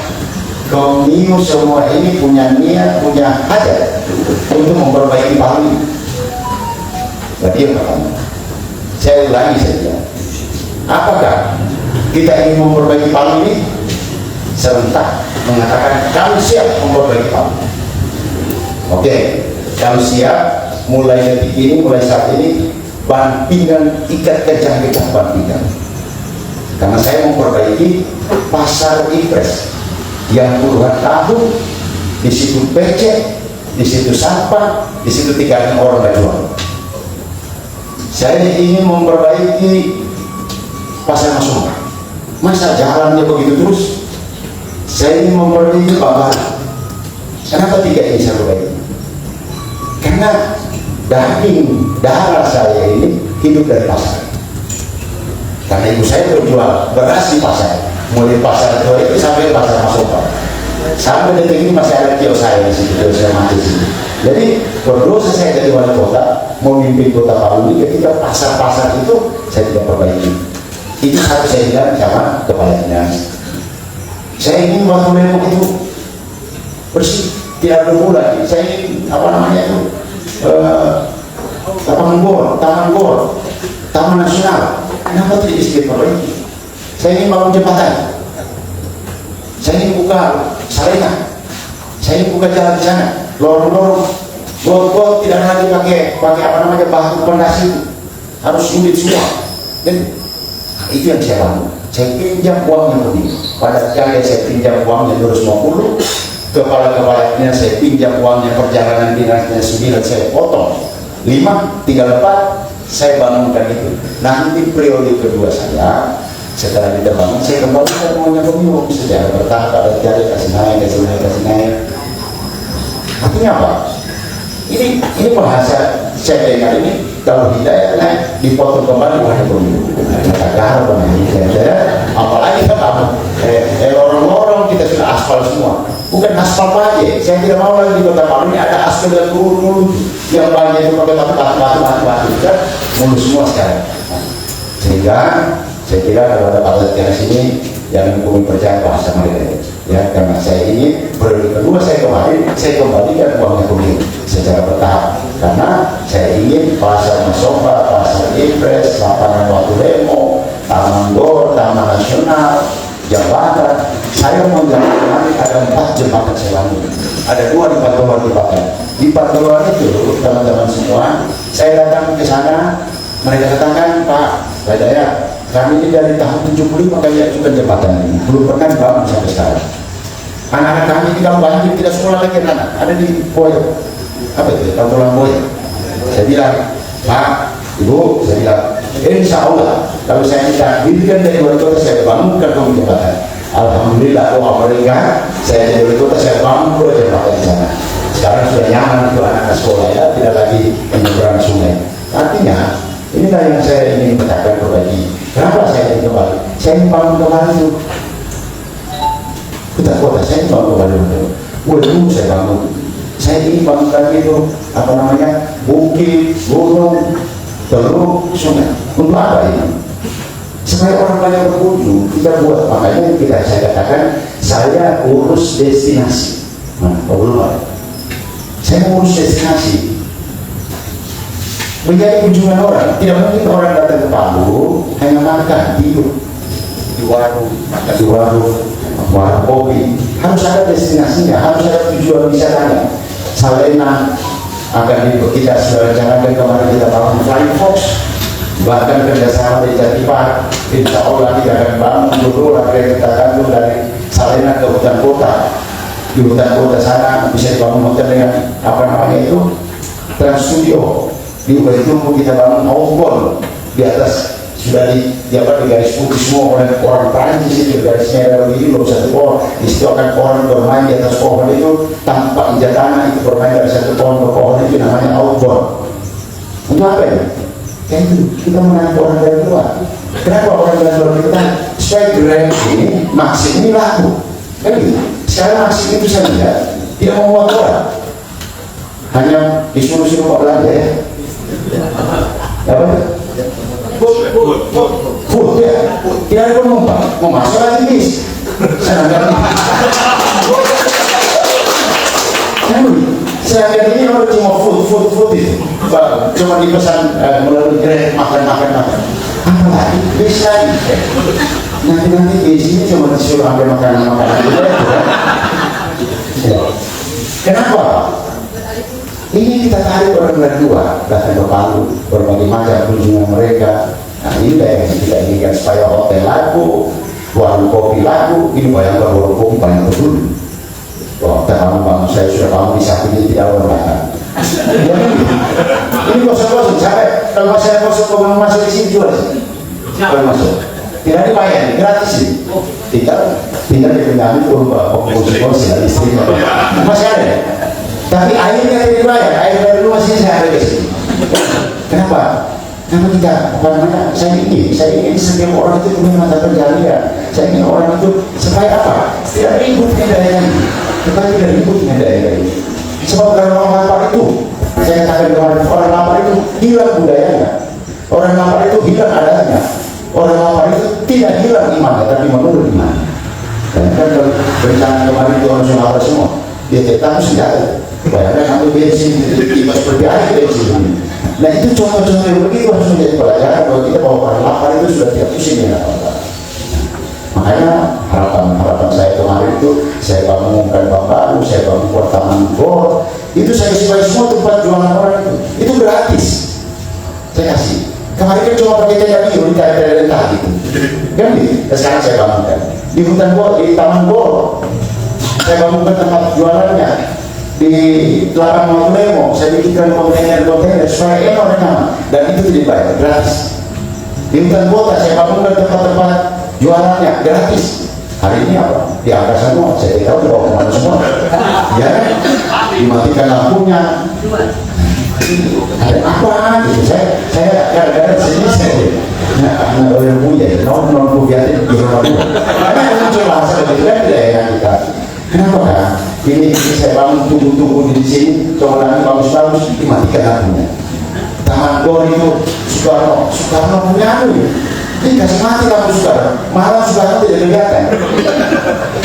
Komiu semua ini punya niat, punya hajat untuk memperbaiki Palu. Berarti yang pertama, saya ulangi saja, apakah kita ingin memperbaiki Palu ini serentak mengatakan kami siap memperbaiki Palu? Oke, kami siap. Mulai detik ini, mulai saat ini, ban pinggang ikat kencang kita ban pinggang. Karena saya memperbaiki pasar Impres yang puluhan tahun di situ becek, di situ sampah, di situ tinggalkan orang berjuang. Saya ingin memperbaiki pasar Masumah. Masa jalannya begitu terus? Saya ingin memperbaiki Bambara. Kenapa tiga ini saya perbaiki? Karena daging darah saya ini hidup dari pasar. Karena ibu saya berjual beras di pasar, mulai pasar tua itu sampai pasar Masumah. Sampai detik ini masih ada kios saya di situ, kios saya mati di sini. Jadi berdosa saya jadi wali kota, memimpin kota Palu ini ketika pasar-pasar itu saya tidak perbaiki. Itu satu saya bilang sama kepala dinas. Saya ingin waktu memang itu bersih, tidak berguna lagi. Saya ingin apa namanya itu taman gor, taman nasional. Kenapa tidak diperbaiki? Saya ingin bangun jembatan. Saya ingin buka sarena. Saya ingin buka jalan di sana. Lorong-lorong, got-got tidak lagi pakai apa namanya bahan pondasi, harus sulit semua. Dan itu yang saya bangun. Saya pinjam uangnya lebih. Pada kali saya pinjam uangnya 250, kepala-kepalanya saya pinjam uangnya perjalanan dinasnya 9 saya potong 5, tinggal 4 saya bangunkan itu. Nanti periode kedua saya setelah kita bangun saya kembalikan uangnya pemilu secara bertahap, ada jari kasih naik. Artinya apa? Ini bahasa saya dengar ini kalau hidayah naik dipotong kembali uangnya pemilu. Kagak apa apalagi kan lorong-lorong kita sudah aspal semua. Bukan aspal aja, saya tidak mau lagi di kota Palu ini ada aspal yang turun yang banyak itu pakai batu kan mulus semua sekarang. Sehingga saya kira kalau ada partai di sini yang kami percaya bahasa mereka ya, karena saya ini periode kedua saya kembalikan uangnya pemilu secara bertahap karena saya ingin pasar Masumah, pasar Impres, lapangan Watu Lemo, taman gor, taman nasional, jembatan. Saya menggambarkan ada 4 jembatan saya bangun. Ada 2 di Pantauan jembatan. Di Pantauan itu teman-teman semua, saya datang ke sana, mereka katakan Pak Badaya, kami ini dari tahun 75 kami ajukan jembatan ini, belum pernah dibangun sampai sekarang. Anak-anak kami tidak banjir, tidak sekolah lagi anak, ada di Boyo, apa itu? Pantauan Boyo. Saya bilang, Pak, Ibu, saya bilang, insya Allah kalau saya tidak diberikan dari wali kota, saya bangunkan kamu jembatan. Alhamdulillah, doa mereka, saya jadi wali kota, saya bangun pula jembatan di sana. Sekarang sudah nyaman untuk anak sekolah ya, tidak lagi menyeberang sungai. Artinya, inilah yang saya ingin katakan kepada. Kenapa saya ingin kembali? Saya ingin bangun kembali itu. Kota saya ingin bangun kembali itu. Dulu saya bangun. Saya ingin bangunkan itu, apa namanya, bukit, gunung, teluk, sungai. Untuk apa ini? Supaya orang banyak berkunjung, kita buat. Makanya saya katakan, saya urus destinasi. Nah, belum. Saya urus destinasi. Menjadi kunjungan orang. Tidak mungkin orang datang ke Palu hanya makan, tidur di warung, makan di warung kopi. Harus ada destinasinya, harus ada tujuan wisatanya. Salena akan kita sudah rencanakan kemarin, kita bangun Flying Fox, bahkan kerjasama di Jatipan. Insya Allah kita akan bangun dulu lagi kita akan dari Salena ke hutan kota. Di hutan kota sana bisa dibangun hotel dengan apa namanya itu Trans Studio. Di itu kita bangun outbound di atas, sudah di garis putih semua oleh orang Prancis itu, garis merah begini loh, satu pohon di situ akan orang bermain di atas pohon itu tanpa injak tanah, itu bermain dari satu pohon ke pohon, itu namanya outbound. Untuk apa ya? Kayak itu kita menarik orang dari luar. Kenapa orang dari luar kita? Supaya Grand ini Maxim ini laku kan gitu. Sekarang Maxim itu saja tidak membuat orang, hanya disuruh-suruh kok belanja ya. Apa? Food ya. Tidak ada penumpang. Mau masuk lagi bis. Saya ini orang cuma food itu. Cuma dipesan melalui Grab, makan. Apalagi bisa. Nanti di sini cuma disuruh ambil makanan. Kenapa? Ini kita tarik orang dari luar, datang ke Palu, berbagai macam kunjungan mereka. Nah ini yang kita inginkan, supaya hotel laku, warung kopi laku. Ini bayangkan warung kopi banyak betul. Wah, bangun saya sudah bangun di samping ini tidak orang makan. Ini kosong-kosong, sampai kalau saya kosong mau masuk di sini jual sih. Kalau masuk, tidak dibayar, gratis sih. Tinggal dipindahin kursi dari istri. Masih ada. Tapi airnya tidak dibayar, air dari rumah sini saya ada di sini. Kenapa? Karena kita, saya ingin setiap orang itu punya mata pencaharian. Saya ingin orang itu supaya apa? Tidak ribut dengan daerah ini. Kita tidak ribut dengan daerah ini. Sebab kalau orang lapar itu, saya katakan kemarin, orang lapar itu hilang budayanya. Orang lapar itu hilang adanya. Orang lapar itu tidak hilang imannya, tapi menurun imannya. Dan kan berencana kemarin itu orang lapar semua, dia tetap senjata. Bayangkan ambil bensin, tiba seperti air bensin ini. Nah itu contoh-contoh yang begitu harus menjadi pelajaran bahwa kita bawa orang lapar itu sudah tidak pusing ya. Makanya harapan saya kemarin itu, saya bangunkan Bapak, saya bangun Taman Bor, itu saya kasih semua tempat jualan orang itu gratis. Saya kasih. Kemarin kan cuma pakai tenda biru di daerah gitu. Kan gitu. Dan sekarang saya bangunkan di hutan Bor, di Taman Bor, saya bangunkan tempat jualannya. Di Larang Motulemo, saya bikinkan kontainer supaya enak nyaman, dan itu tidak dibayar, gratis. Di hutan kota saya bangunkan tempat-tempat jualannya gratis. Hari ini apa? Di angkasa semua, saya tidak tahu dibawa kemana semua. Ya, dimatikan lampunya. Ada apa gitu? Saya kadang-kadang sini saya anak orang punya, non kubiatin di rumah dulu. Karena muncul bahasa begitu kan di daerah kita. Kenapa kan? Ini saya bangun tunggu di sini, coba nanti bagus-bagus dimatikan lampunya. Taman Bor itu Soekarno punya anu ya. Ini kasih mati lampu Soekarno, malah Soekarno tidak kelihatan.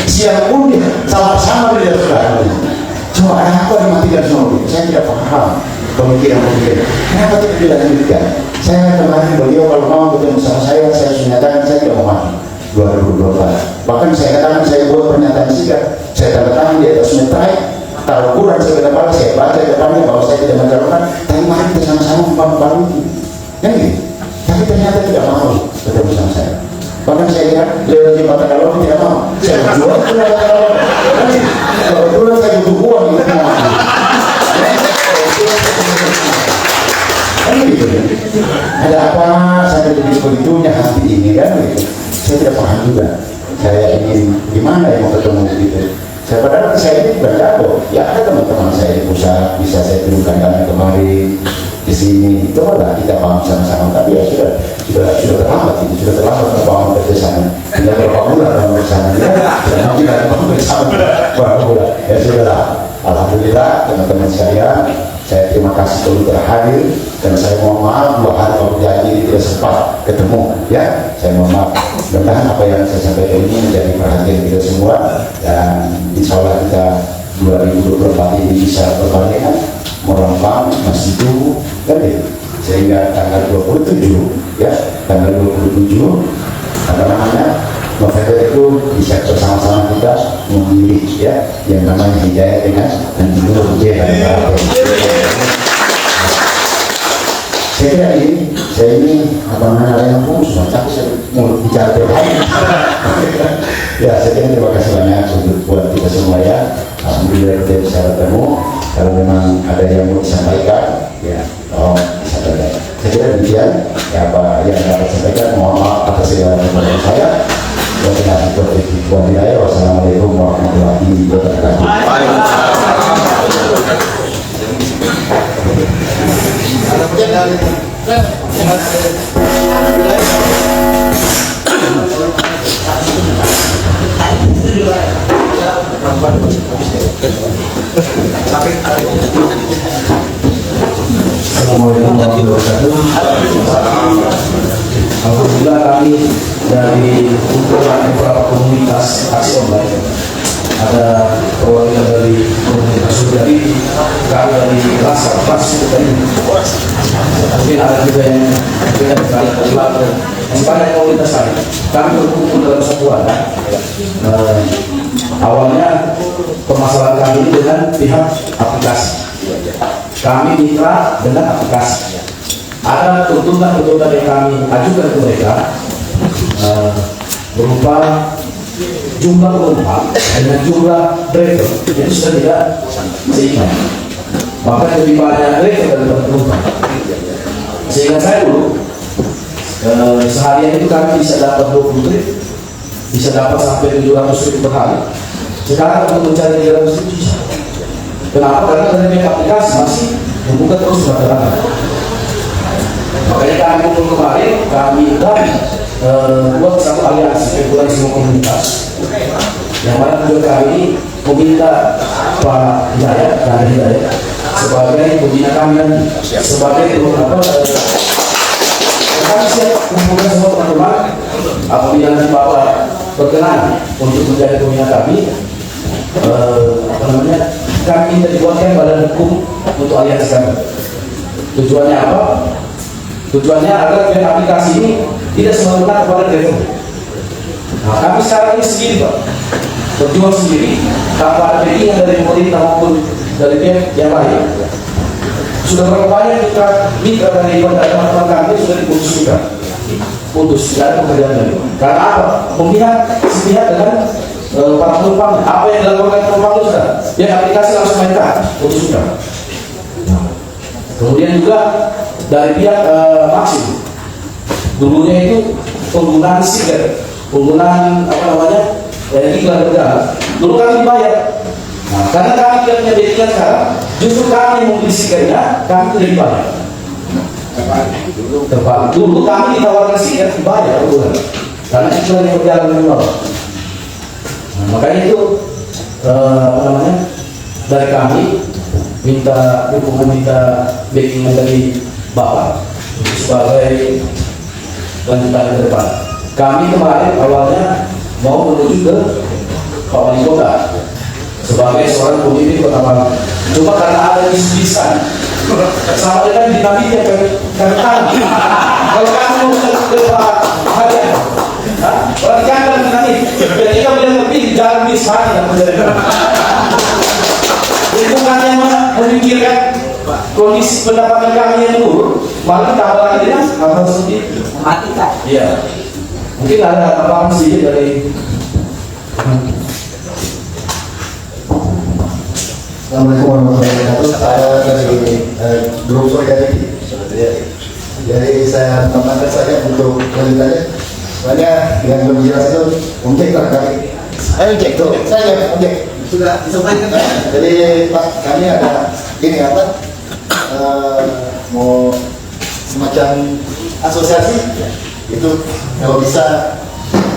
Siang pun dia sama dia Soekarno. Coba ada apa dimatikan semua? Saya tidak paham pemikiran. Kenapa tidak dilanjutkan? Saya kemarin beliau kalau mau ketemu sama saya menyatakan saya tidak mau mati 2024. Bahkan saya katakan saya buat pernyataan sikap. Saya tanda tangan di atas metrai, taruh kurang saya kata saya baca di depannya bahwa saya tidak mencalonkan, tapi mari kita sama-sama membangun itu. Kan gitu? Tapi ternyata tidak mau ketemu sama saya. Bahkan saya kira lewat jembatan kalau tidak mau. Saya berjuang itu lewat kalau. Kebetulan saya butuh uang itu mau. Kan gitu kan? Ada apa saya begitu-begitunya hati ini kan gitu. Saya tidak paham juga. Saya ingin gimana ya mau ketemu gitu. Saya padahal saya ini bukan jago. Ya ada teman-teman saya di pusat bisa saya turunkan dana kemari di sini. Cobalah kita paham sama-sama. Tapi ya sudah terlambat itu, sudah terlambat membangun kerjasama. Tidak berapa bulan dalam bersama ya. Sudah mungkin ada bangun bersama berapa bulan. Ya sudah. Alhamdulillah teman-teman saya terima kasih telah terhadir dan saya mohon maaf 2 hari kalau janji tidak sempat ketemu ya, saya mohon maaf. Mudah-mudahan apa yang saya sampaikan ini menjadi perhatian kita semua dan insya Allah kita 2024 ini bisa berbandingan merambang masih itu kan ya, sehingga tanggal 27 ya, tanggal 27 apa namanya November itu bisa bersama-sama kita memilih ya yang namanya Hidayah dengan Nur J. Saya ini apa namanya yang semua tapi saya mau bicara terlalu ya saya kira terima kasih banyak untuk buat kita semua ya. Alhamdulillah kita bisa bertemu. Kalau memang ada yang mau disampaikan ya sampaikan. Saya kira demikian ya apa yang dapat sampaikan. Mohon maaf atas segala kekurangan saya. Wassalamualaikum warahmatullahi wabarakatuh. Assalamualaikum warahmatullahi wabarakatuh. Alhamdulillah kami dari kumpulan beberapa komunitas aksi online, ada perwakilan dari komunitas Solidarity, kami dari Lasar, mungkin ada juga yang beda dari Kelapa, banyak komunitas lain. Kami berkumpul dalam satu wadah. Awalnya permasalahan kami ini dengan pihak aplikasi. Kami mitra dengan aplikasi. Ada tuntutan-tuntutan yang kami ajukan ke mereka berupa jumlah penumpang dengan jumlah driver itu sudah tidak seimbang. Maka lebih banyak driver daripada penumpang. Sehingga saya dulu seharian itu kami bisa dapat 20 trip, bisa dapat sampai 700 trip per hari. Sekarang untuk mencari 300 trip susah. Kenapa? Karena dari aplikasi masih membuka terus rata-rata. Makanya kami kumpul kemarin, kami buat satu aliansi kumpulan semua komunitas. Yang mana tujuan kami meminta Pak Hidayat dan Hidayat sebagai pembina kami dan sebagai kami siap kumpulkan semua teman-teman apabila nanti Bapak berkenan untuk menjadi pembina kami. Kami tidak dibuatkan badan hukum untuk aliansi kami. Tujuannya apa? Tujuannya agar aplikasi ini tidak semata-mata kepada driver. Nah, kami sekarang ini sendiri Pak, berjuang sendiri tanpa ada backingan dari pemerintah maupun dari pihak yang lain. Sudah berapa banyak mitra dari teman-teman kami sudah diputuskan, putus, tidak ada pekerjaan lagi. Karena apa? Sepihak dengan para penumpang. Apa yang dilakukan penumpang itu sudah, ya aplikasi langsung mainkan, putus sudah. Nah, kemudian juga dari pihak Maxim, dulunya itu penggunaan stiker, penggunaan iklan berjalan. Dulu kami dibayar. Nah, karena kami tidak punya backingan sekarang, justru kami yang membeli stikernya, kami tidak dibayar. Tepat. Dulu kami ditawarkan stiker dibayar, karena iklan yang berjalan memang. Nah, makanya itu dari kami minta dukungan, minta backingan dari Bapak sebagai lanjutan ke depan. Kami kemarin awalnya mau menuju ke Pak Wali Kota sebagai seorang pemimpin Kota Malang. Cuma karena ada isu-isuan sama dengan dinamika kami tahu. Kalau kamu mau ke Pak Hadian, berarti kan ada dinamik. Ketika beliau lebih jalan bis hati dan menjadi. Bukannya memikirkan kondisi pendapatan kami yang turun, malah tambah lagi dia hal seperti itu. Mematikan. Iya. Mungkin ada tambahan sedikit dari. Assalamualaikum warahmatullahi wabarakatuh. Saya dari grup Solidarity. Ya. Jadi saya tambahkan saja untuk lanjutannya. Soalnya yang belum jelas itu objek terkait. Objek tuh, saya objek sudah disampaikan. Jadi Pak, kami ada ini apa? Mau semacam asosiasi itu kalau bisa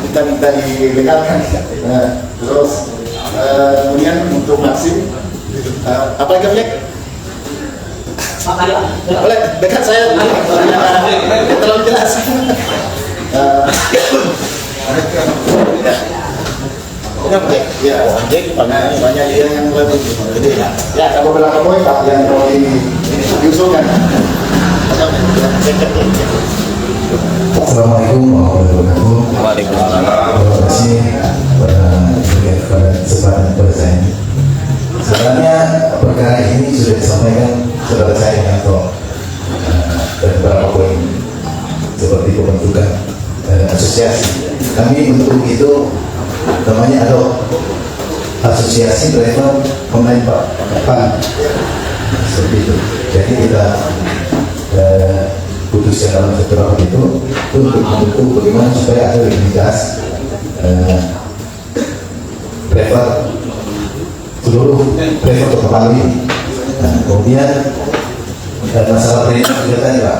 kita minta dilegalkan. Nah, terus kemudian untuk vaksin apa lagi objek? Boleh, dekat saya terlalu jelas. Ini objek, ya objek banyak yang lebih. Jadi ya ada beberapa poin Pak yang mau diusulkan. Assalamualaikum warahmatullahi wabarakatuh. Waalaikumsalam. Terima kasih kepada kesempatan kepada saya. Sebenarnya perkara ini sudah disampaikan kepada saya Yanto dan beberapa poin seperti pembentukan asosiasi. Kami bentuk itu namanya ada asosiasi driver online Pak, seperti itu. Jadi kita putuskan dalam satu rapat itu untuk membentuk bagaimana supaya ada legalitas driver seluruh driver Kota Bali. Nah, kemudian masalah perintah juga tadi Pak.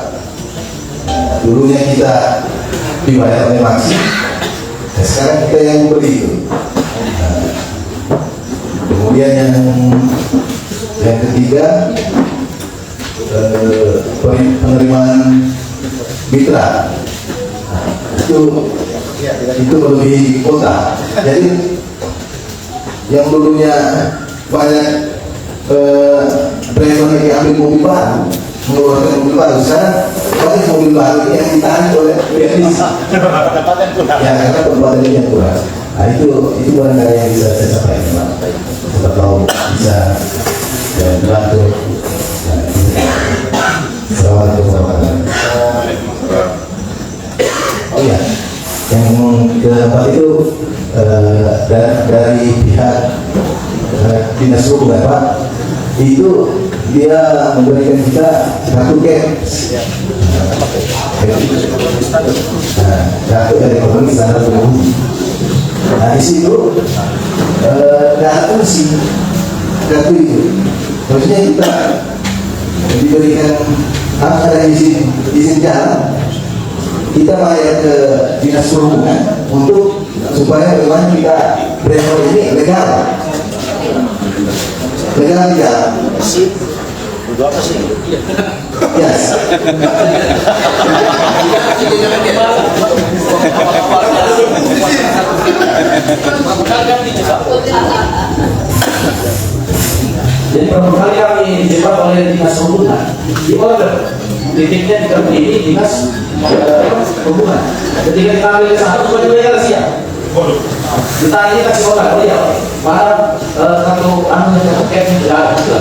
Dulunya kita dibayar oleh Maxi, nah, sekarang kita yang membeli itu. Nah, kemudian yang ketiga penerimaan mitra. Nah, itu melebihi kota. Jadi yang dulunya banyak driver yang ambil mobil baru, mengeluarkan mobil baru, sekarang banyak mobil baru yang ditahan oleh bisnis. Ya, karena perbuatan yang kurang. Nah, itu barangkali yang bisa saya sampaikan Pak. Kalau bisa bantu. Assalamualaikum warahmatullahi wabarakatuh. Oh iya, yang keempat itu dari pihak dinas perhubungan Pak, itu dia memberikan kita kartu cash. Nah, kartu dari ekonomi standar pengemudi. Nah, di situ nggak ada fungsi kartu itu. Maksudnya kita diberikan ada izin jalan, kita bayar ke dinas perhubungan untuk supaya bagaimana kita driver ini legal tidak? Untuk apa sih? Yes. Jadi beberapa kali kami dijebak oleh dinas perhubungan, di order titiknya di tempat ini dinas perhubungan. Ketika kita ambil satu cuma juga siap. Ditanya ini kasih order, oh iya, mana satu anu yang terkait tidak ada.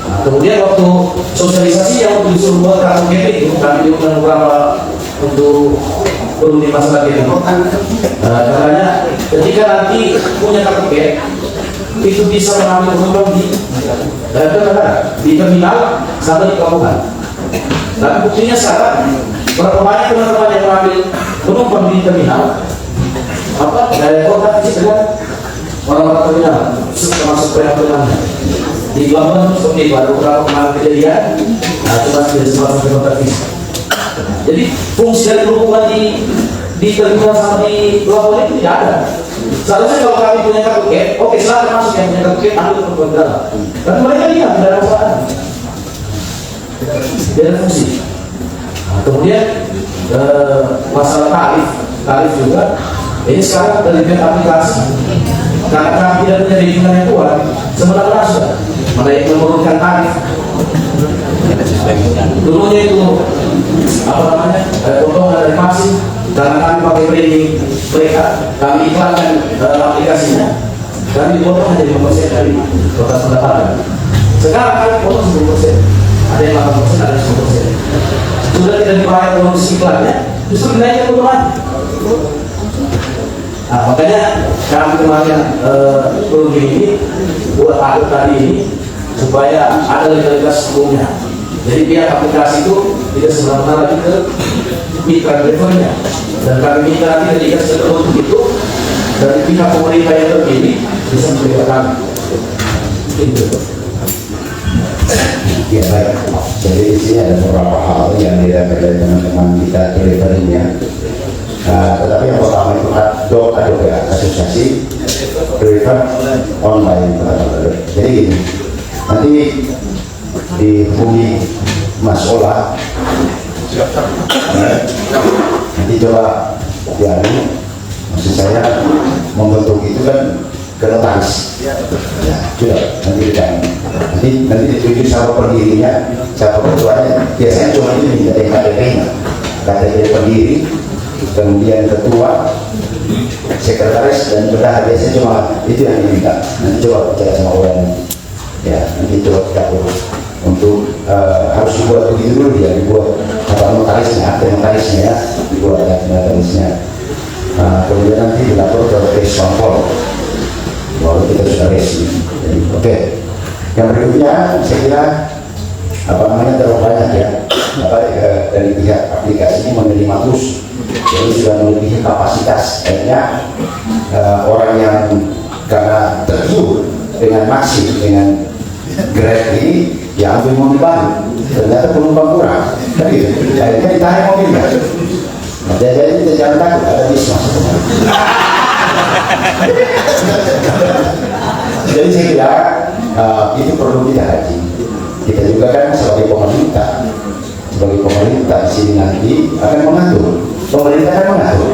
Nah, kemudian waktu sosialisasi yang disuruh buat kartu kredit itu kami juga beberapa untuk perlu di masalah ini. Caranya ketika nanti punya kartu kredit itu bisa mengambil penumpang di terminal sampai di pelabuhan. Dan buktinya sekarang berapa banyak teman-teman yang mengambil penumpang di terminal dari kota fisik dengan orang-orang terminal termasuk penampungannya di pelabuhan seperti itu ada beberapa kemarin kejadian. Nah, cuma tidak sebatas kota fisik. Jadi fungsi dari perhubungan di terminal sama di pelabuhan itu tidak ada. Seharusnya kalau kami punya kartu kredit, oke silakan masuk yang punya kartu kredit ambil perempuan dalam. Dan mereka lihat tidak ada masalah, tidak ada fungsi. Nah, kemudian masalah tarif juga. Ini sekarang dari pihak aplikasi, karena kami tidak punya perizinan yang kuat, sebenarnya sudah mereka menurunkan tarif. Dulunya itu apa namanya potongan dari masing, karena kami pakai branding mereka, kami iklankan aplikasinya, kami potong hanya 5% dari total pendapatan. Sekarang kami potong 10%, ada yang 8%, ada yang 10%. Sudah tidak dibayar promosi iklannya, justru dinaikkan potongan. Nah, makanya kami kemarin perlu ini buat aku tadi ini supaya ada legalitas hukumnya. Jadi pihak aplikasi itu tidak semena-mena lagi ke mitra drivernya, dan kami minta nanti ketika setelah untuk itu dari pihak pemerintah yang terpilih bisa memberikan kami. Itu. Ya baik, jadi di sini ada beberapa hal yang tidak terkait teman-teman kita deliverynya. Tetapi yang pertama itu ada asosiasi deliver online. Jadi gini, nanti dihubungi Mas Ola, nanti coba ya, maksud saya membentuk itu kan ke notaris. Ya, sudah nanti nanti ditunjuk siapa pendirinya, siapa ketuanya. Biasanya cuma ini minta KTP-nya, KTP pendiri, kemudian ketua, sekretaris dan bendahara. Biasanya cuma itu yang diminta. Nanti coba bicara sama orang, ya nanti coba kita urus. Untuk harus dibuat begitu dulu ya, dibuat apa notarisnya, akte notarisnya ya, dibuat akte notarisnya. Kemudian nanti dilapor ke Reswampol. Lalu kita sudah resmi. Oke. Yang berikutnya saya kira terlalu banyak ya dari pihak aplikasi ini menerima terus, jadi sudah melebihi kapasitas. Akhirnya orang yang karena tergiur dengan Maxim, dengan Grab ini ya ambil mobil baru, ternyata penumpang kurang, tapi akhirnya ditarik mobilnya. Nah, jadi kita jangan takut, ada bis masuk. Jadi saya kira itu perlu kita kaji. Kita juga kan sebagai pemerintah di sini nanti akan mengatur. Pemerintah akan mengatur.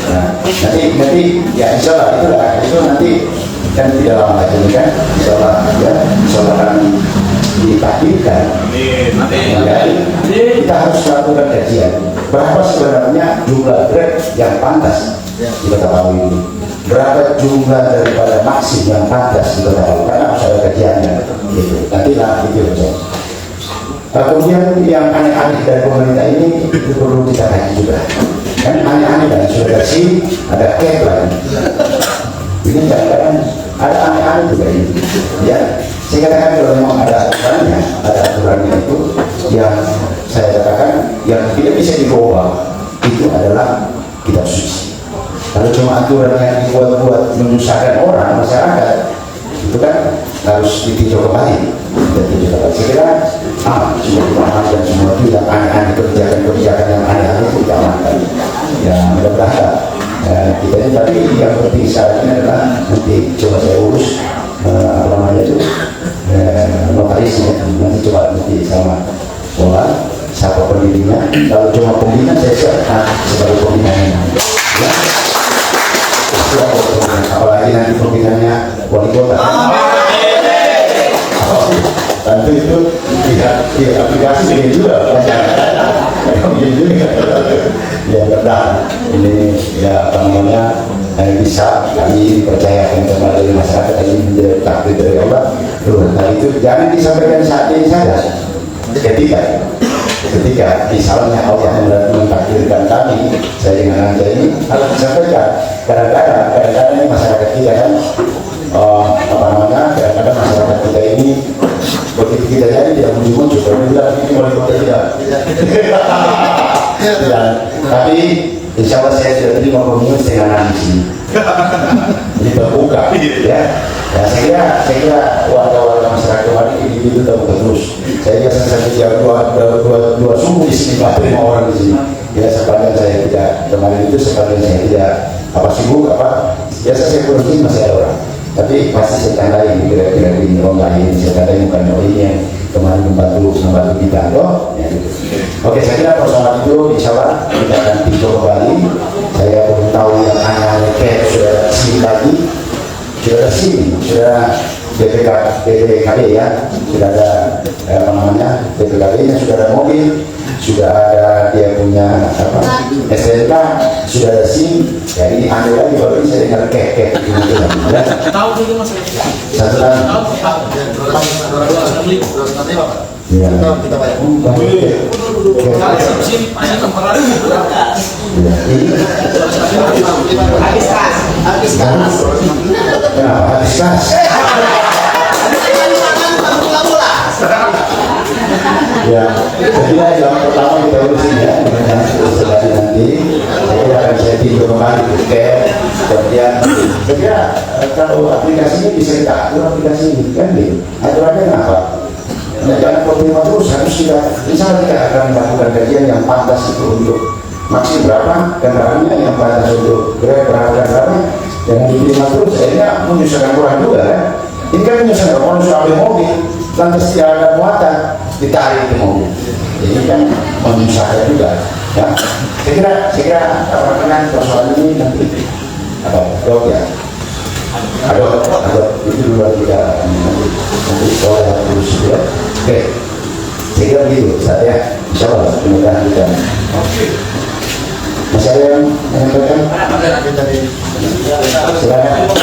Nah, nanti ya insya Allah itu nanti kan tidak lama lagi kan, insya Allah akan ditakdirkan. Kita harus melakukan kajian. Berapa sebenarnya jumlah Grab yang pantas di Kota Palu ini? Berapa jumlah daripada Maxim yang pantas di Kota Palu? Karena harus ada kajiannya. Gitu. Nanti lah itu. Kemudian yang aneh-aneh dari pemerintah ini itu perlu kita kaji juga. Kan aneh-aneh dan sudah sih ada cap lagi. Ini kadang-kadang ada aneh-aneh juga ini. Ya, saya katakan kalau memang ada aturannya itu yang saya katakan yang tidak bisa diubah itu adalah kitab suci. Kalau cuma aturan yang dibuat-buat menyusahkan orang, masyarakat, itu kan harus ditinjau kembali. Saya kira semua dipahami dan semua itu yang aneh-aneh, kebijakan-kebijakan yang aneh-aneh itu kita amankan. Ya mudah-mudahan kita ini, tapi yang penting saat ini adalah nanti coba saya urus notarisnya, nanti coba nanti sama Ola, siapa pendirinya. Kalau cuma pembina saya siap sebagai pembinanya. Ya. Apalagi nanti pembinanya wali kota. Tentu itu tidak aplikasi ini juga. Ya benar. Ini ya bisa kami percayakan kepada masyarakat ini menjadi takdir dari Allah. Nah itu jangan disampaikan saat ini saja. Ketika misalnya Allah mentakdirkan kami, saya dengan anda ini harus disampaikan. Kadang-kadang ini masyarakat kita kan kadang-kadang masyarakat kita ini begitu kita jadi tidak muncul juga bilang ini wali kota tidak. Tapi insya Allah saya sudah terima pemilu setengah di sini. Ini terbuka, ya. Ya saya kira warga-warga masyarakat kemarin ini itu terus. Saya biasa saja dua suku di sini, 5 orang di sini. Ya sepanjang saya tidak kemarin itu sepanjang saya tidak sibuk biasa saya kurang masih ada orang. Tapi pasti saya tandai kira-kira ini orang lain, saya tandai bukan ini yang kemarin membantu kita loh. Ya, gitu. Oke, saya kira persoalan itu insya Allah kita akan tinjau kembali. Saya belum tahu yang aneh-aneh sudah sini lagi, sudah BPKB ya, sudah ada BPKB nya, sudah ada mobil, sudah ada dia punya STNK, sudah ada SIM. Ya ini aneh lagi baru ini saya dengar kek gitu ya. Tahu itu mas? Satu lagi. Ya. Kita bayar. SIM hanya temporer. Habis kas. Kenapa habis kas? Ya, saya yang pertama kita urusin ya, dengan setelah nanti saya akan setting kembali ke kemudian saya kira kalau aplikasi ini bisa kita atur aplikasi ini kan nih aturannya apa? Nah, jangan problema terus harus kita misalnya kita akan melakukan kajian yang pantas itu untuk maksimal berapa kendaraannya yang pantas untuk berapa jangan diterima terus akhirnya menyusahkan orang juga kan. Ini kan menyusahkan orang sudah ambil mobil lantas tidak ada muatan ditarik ke mobil, ini kan menyusahkan juga ya. Saya kira dengan persoalan ini nanti dok ya ada itu dulu kita nanti soal terus ya. Oke, saya kira begitu saya insya Allah mudah-mudahan kita masih ada yang menyampaikan silakan.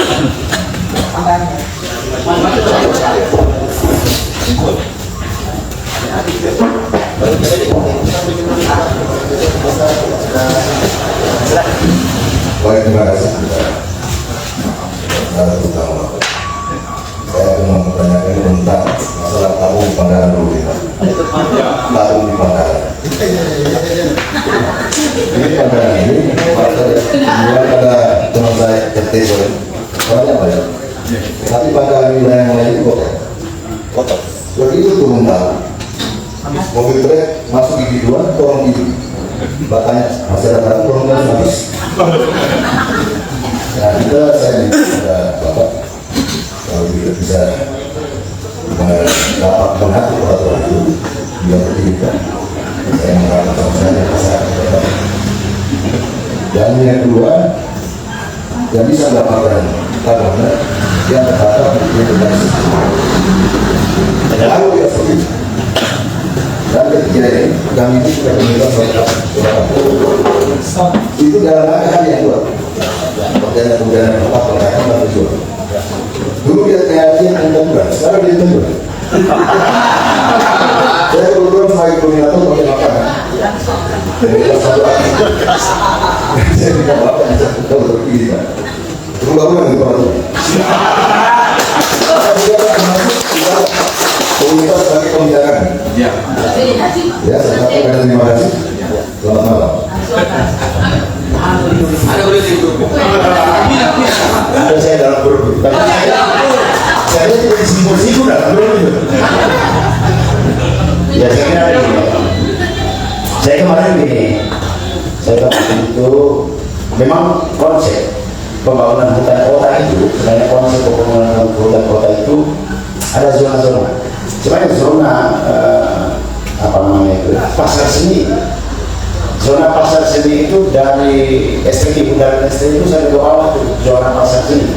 Baik, terima kasih. Saya mau mempertanyakan tentang masalah tabung di Pangandaran dulu ya. Tabung di Pangandaran. Ini Pangandaran ini, pada teman saya RT banyak banyak. Tapi pada wilayah yang lain kotor. Begitu turun tabung, mobil truk masuk gigi 2, tolong gigi. Batanya masyarakat tolong habis. Nah, saya minta Bapak kalau kita bisa dapat mengatur peraturan itu biar kita saya mengatakan saya masyarakat. Dan yang kedua, yang bisa mendapatkan karena yang terdapat di Indonesia. Lalu ya seperti itu. Dan ketiga ini, kami ini sudah menilai itu dalam rangka yang dua. Kemudian tempat pengairan dan tujuan. Dulu dia kajian enam sekarang dia tujuan. Saya kebetulan sebagai koordinator pakai makanan. Jadi satu lagi. Saya tidak apa yang saya tahu terpilih kan. Terus baru yang diperhatikan. Komunitas sebagai pembicaraan. Ya, saya katakan terima kasih. Selamat malam. Ada boleh itu. Ada saya dalam grup. Saya jadi simpul-simpul dalam grup itu. Ya saya kira begini. Saya kemarin begini. Saya kemarin itu memang konsep pembangunan hutan kota itu, sebenarnya konsep pembangunan hutan kota itu ada zona-zona. Sebenarnya zona apa namanya itu pasar seni. Zona pasar seni itu dari STK bundaran STK itu sampai ke bawah itu zona pasar seni.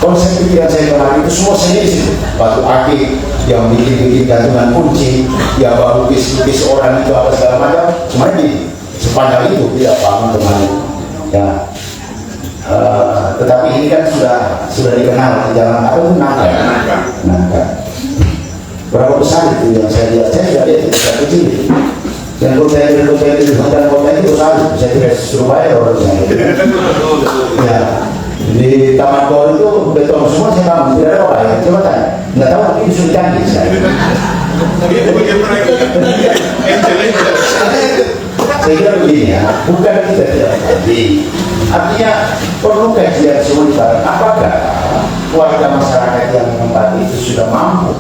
Konsep pikiran saya kemarin itu semua seni di situ. Batu akik yang bikin gantungan kunci, yang baru lukis orang itu apa segala macam, semuanya di sepanjang itu tidak paham kemarin. Ya. Tetapi ini kan sudah dikenal di jalan apa itu nangka. Berapa besar itu yang saya lihat? Saya sudah lihat besar kecil. Dan kota itu besar. Saya tidak Surabaya orangnya. Ya, di Taman Kol itu beton semua saya tahu tidak ada orang. Coba tanya, nggak tahu tapi sudah canggih saya. Saya kira begini ya, bukan kita tidak canggih. Artinya perlu kajian sementara apakah warga masyarakat yang tempat itu sudah mampu.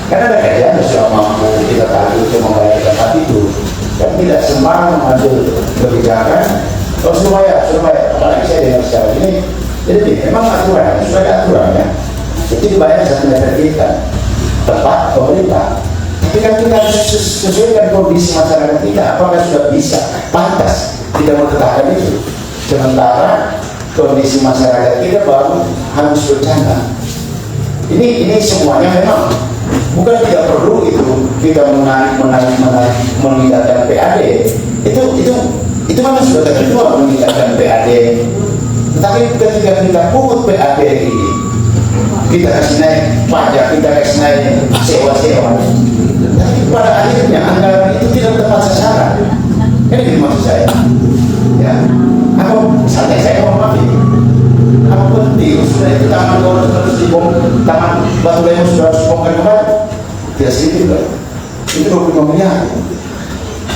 Karena ada kajian sudah mampu kita tahu untuk membayar tempat itu. Dan tidak sembarang mengambil kebijakan. Kalau Surabaya, apalagi saya dengar secara ini, jadi memang aturan, sudah ada aturannya. Itu dibayar satu meter kita, tempat pemerintah. Tapi kan kita harus sesuaikan kondisi masyarakat kita. Apakah sudah bisa, pantas tidak menetapkan itu. Sementara kondisi masyarakat kita baru harus bercanda. Ini semuanya memang bukan tidak perlu itu kita meningkatkan PAD. Itu memang sudah terkenal meningkatkan PAD. Tetapi ketika kita pungut PAD ini, kita kasih naik pajak, kita kasih naik sewa. Tapi pada akhirnya anggaran itu tidak tepat sasaran. Ini maksud saya. Ya. Apa misalnya saya mau maaf ini, apa penting sudah itu taman kalau terus dibom, taman Batu Lemo sudah harus dibongkar kembali, tidak sedikit lah. itu 25 miliar.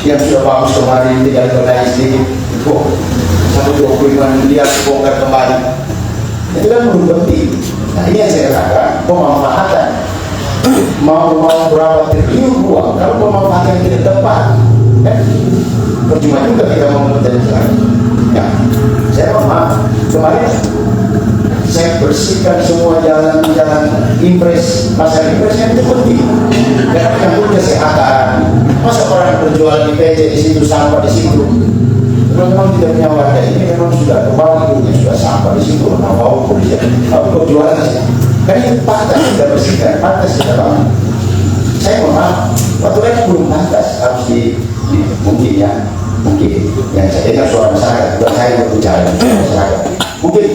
Yang sudah bagus kemarin tinggal bernaik sedikit, kok 125 miliar bongkar kembali. Itu kan belum penting. Nah ini yang saya katakan pemanfaatan. Mau berapa triliun uang kalau pemanfaatan tidak tepat, percuma juga kita mempertahankan. Ya, saya maaf kemarin saya bersihkan semua jalan-jalan impres, pasar impres yang itu penting karena menyangkut kesehatan. Masa orang berjual di PC di situ, sampah di situ, memang tidak punya warga ini memang sudah kembali sudah sampah di situ, orang mau polisi tapi berjualan saja. Karena itu pantas kita bersihkan, pantas kita bangun. Saya maaf, waktu lagi belum pantas harus mungkin yang saya dengar suara masyarakat, bukan saya berbicara dengan masyarakat. Mungkin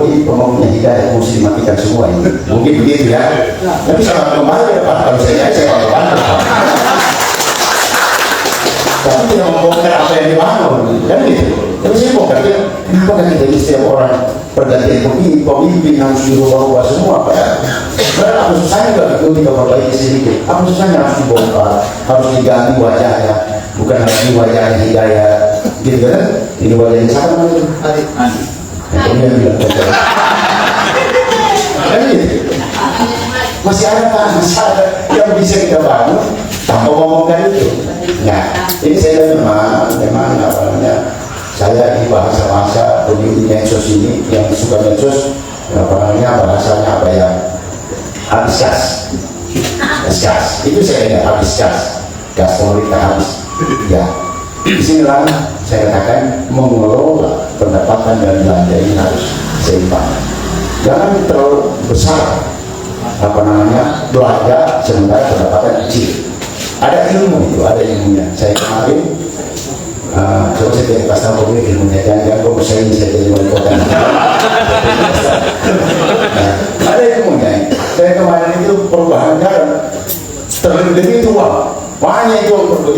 ini pembangunnya hidayah mesti dimatikan semua ini. Mungkin begitu ya. Tapi sama kembali ya Pak, kalau saya akan tapi tidak membongkar apa yang dibangun, kan gitu. Tapi saya bongkar, kenapa kan kita setiap orang pergantian pemimpin harus dirubah-ubah semua, Pak? Karena apa susahnya kalau kita perbaiki sedikit, apa susahnya harus dibongkar, harus diganti wajahnya, bukan lagi wajahnya hidayah, gitu kan? Ini wajahnya sama itu. Ini yang bilang kan gitu. Masih ada masalah yang bisa kita bangun tanpa ngomongkan itu. Nah, ini saya memang apa namanya, saya di bahasa peneliti medsos ini yang suka medsos, apa namanya bahasanya apa ya, habis gas, itu saya lihat habis gas pemerintah habis. Ya, di sini lah saya katakan mengelola pendapatan dan belanja ini harus seimbang. Jangan terlalu besar apa namanya belanja sementara pendapatan kecil. Ada ilmu itu, ada ilmunya. Saya kemarin coba saya tidak kasih tahu ilmunya, jangan kok saya ini saya jadi wali kota. Ada ilmunya. Saya kemarin itu perubahan negara terlebih tua, banyak itu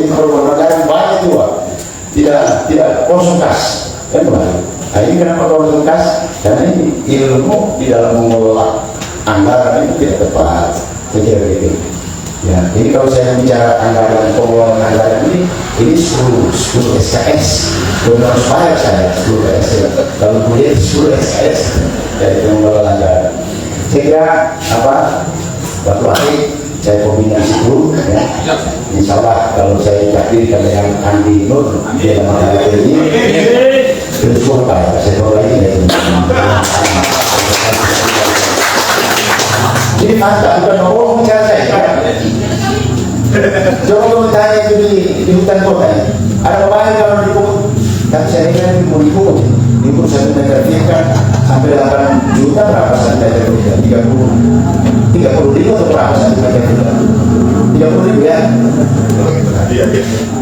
perubahan negara banyak tua, tidak kosong kas kan kemarin. Nah ini kenapa kosong kas? Karena ini ilmu di dalam mengelola anggaran itu tidak tepat, saya begitu. Ya, ini kalau saya bicara anggaran pengelolaan anggaran ini 10 SKS, belum harus bayar saya 10 SKS. Kalau kuliah 10 SKS dari pengelolaan anggaran. Saya kira apa? Waktu akhir saya kombinasi dulu, ya. Insya Allah kalau saya takdir kalau yang Andi Nur dia nama ini terus bayar. Saya bawa lagi dari ini fakta, bukan ngomong bicara saya. Coba kamu tanya itu di hutan kota ya. Ada apa kalau dipukul? Tapi saya ingat dipukul 1 meter kan sampai 8 juta berapa cm? 30 ribu atau berapa cm? 30 ribu ya.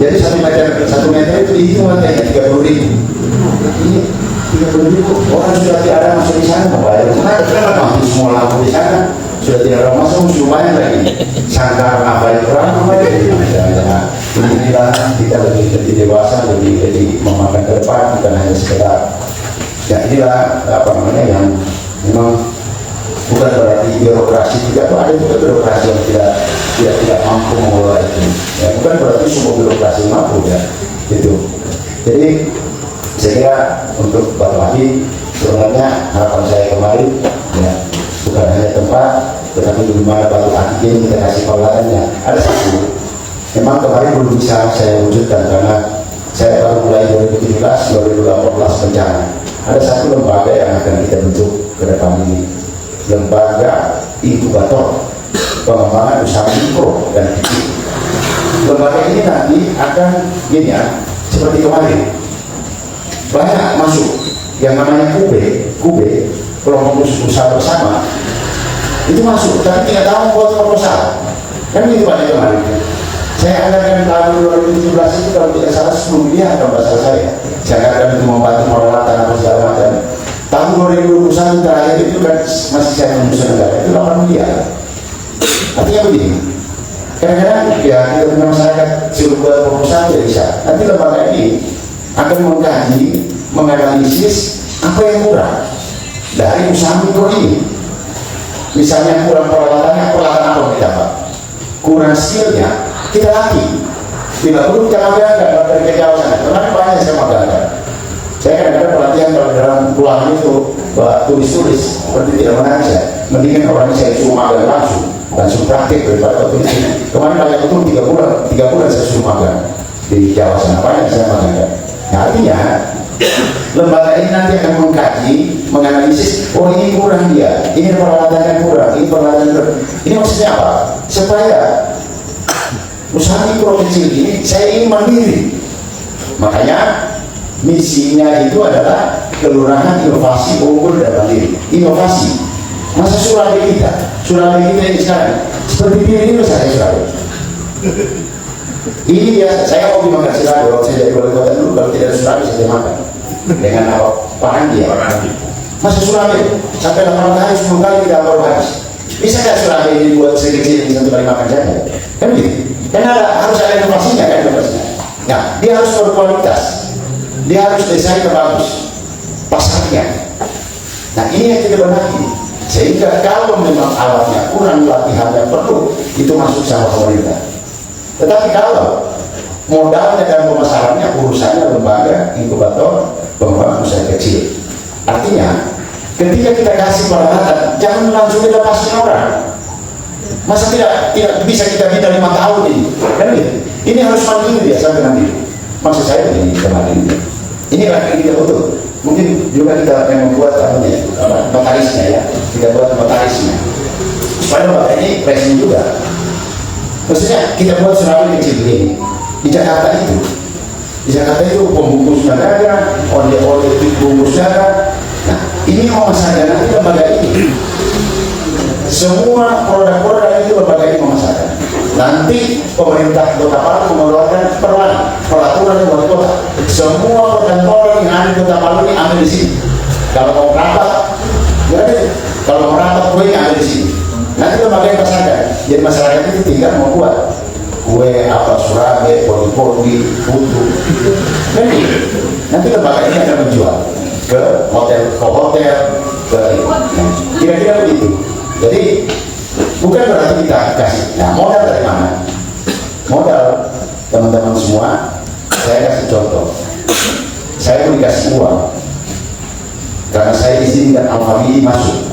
Jadi 1 meter itu dihitung katanya 30 ribu. Ini 30 ribu orang sudah tidak ada masuk di sana membayar. Kenapa mati semua lampu di sana? Sudah tidak ada masuk, lumayan lagi. Sangkar apa yang kurang, inilah kita lebih dewasa, lebih memakan ke depan, bukan hanya sekedar. Ya inilah apa namanya yang memang bukan berarti birokrasi tidak, ada juga birokrasi yang tidak mampu mengelola itu. Ya, bukan berarti semua birokrasi mampu ya, itu. Jadi saya kira untuk Pak Wahid sebenarnya harapan saya kemarin ya bukan hanya tempat, tetapi di mana batu akik kita kasih pengelolaannya. Ada satu, memang kemarin belum bisa saya wujudkan karena saya baru mulai 2017-2018 bencana. Ada satu lembaga yang akan kita bentuk ke depan ini, lembaga inkubator pengembangan usaha mikro dan kecil. Lembaga ini nanti akan gini ya, seperti kemarin banyak masuk yang namanya kube kelompok usaha bersama itu masuk, tapi tidak tahu buat proposal kan gitu banyak kemarin. Saya anggarkan tahun 2017 itu kalau tidak salah 10 miliar kalau bahasa saya anggarkan untuk membantu peralatan apa segala macam. Tahun 2021 terakhir itu kan masih saya menyusun negara itu 8 miliar. Artinya begini, kadang-kadang ya kita punya masyarakat suruh buat proposal tidak bisa. Nanti lembaga ini akan mengkaji, menganalisis apa yang kurang dari usaha mikro ini. Misalnya kurang peralatannya, peralatan apa kita Pak? Kurang skillnya, kita latih. Bila perlu kita magangkan dari ke Jawa sana. Kemarin banyak saya magangkan. Saya kadang-kadang pelatihan kalau dalam pulangan itu tulis-tulis seperti tidak menarik saya. Mendingan orang saya suruh magang langsung praktik daripada tulis. Kemarin banyak betul 3 bulan saya suruh magang di Jawa sana. Banyak saya magangkan. Nah, artinya lembaga ini nanti akan mengkaji, menganalisis, oh ini kurang dia, ini peralatannya kurang, ini peralatan kurang. Ini maksudnya apa? Supaya usaha mikro kecil ini saya ingin mandiri. Makanya misinya itu adalah kelurahan inovasi unggul dan mandiri. Inovasi. Masa Surabaya kita ini sekarang seperti ini saya Surabaya. Ini ya saya hobi makan Surabaya. Waktu saya jadi wali kota dulu kalau tidak ada Surabaya saya makan dengan apa Pak Andi ya. Masa Surabaya sampai 8 hari 10 kali tidak baru habis. Bisa nggak Surabaya ini buat sekecil ini satu kali makan saja? Kan gitu. Karena harus ada inovasinya kan inovasinya. Nah, dia harus berkualitas, dia harus desain bagus, pasarnya. Nah ini yang kita benahi. Sehingga kalau memang alatnya kurang, latihannya perlu, itu masuk sama pemerintah. Tetapi kalau modalnya dan pemasarannya urusannya lembaga inkubator pengembangan usaha kecil. Artinya ketika kita kasih peralatan, jangan langsung dilepasin orang. Masa tidak bisa kita bina 5 tahun ini? Kan gitu? Ini harus mandiri ya sampai nanti. Maksud saya ini kemarin ini lagi kita betul. Mungkin juga kita memang buat notarisnya ya. Kita buat notarisnya. Supaya lembaga ini presiden juga. Maksudnya kita buat Surabaya kecil begini. Di Jakarta itu pembungkus dagang, oleh bungkus dagang. Nah ini mau masalah nanti lembaga ini. Semua produk-produk itu lembaga ini memasarkan. Nanti pemerintah Kota Palu mengeluarkan peraturan wali kota. Semua perkantoran yang ada di Kota Palu ini ambil di sini. Kalau mau merapat, kalau mau merapat kue ambil di sini. Nanti lembaga yang pasarkan. Jadi masyarakat itu tinggal membuat kue apa Surabaya, poli-poli, putu. Nanti lembaga ini akan menjual ke hotel, kira-kira begitu. Jadi bukan berarti kita kasih. Nah modal dari mana? Modal teman-teman semua. Saya kasih contoh. Saya mau dikasih uang karena saya izinkan Al-Fabili masuk.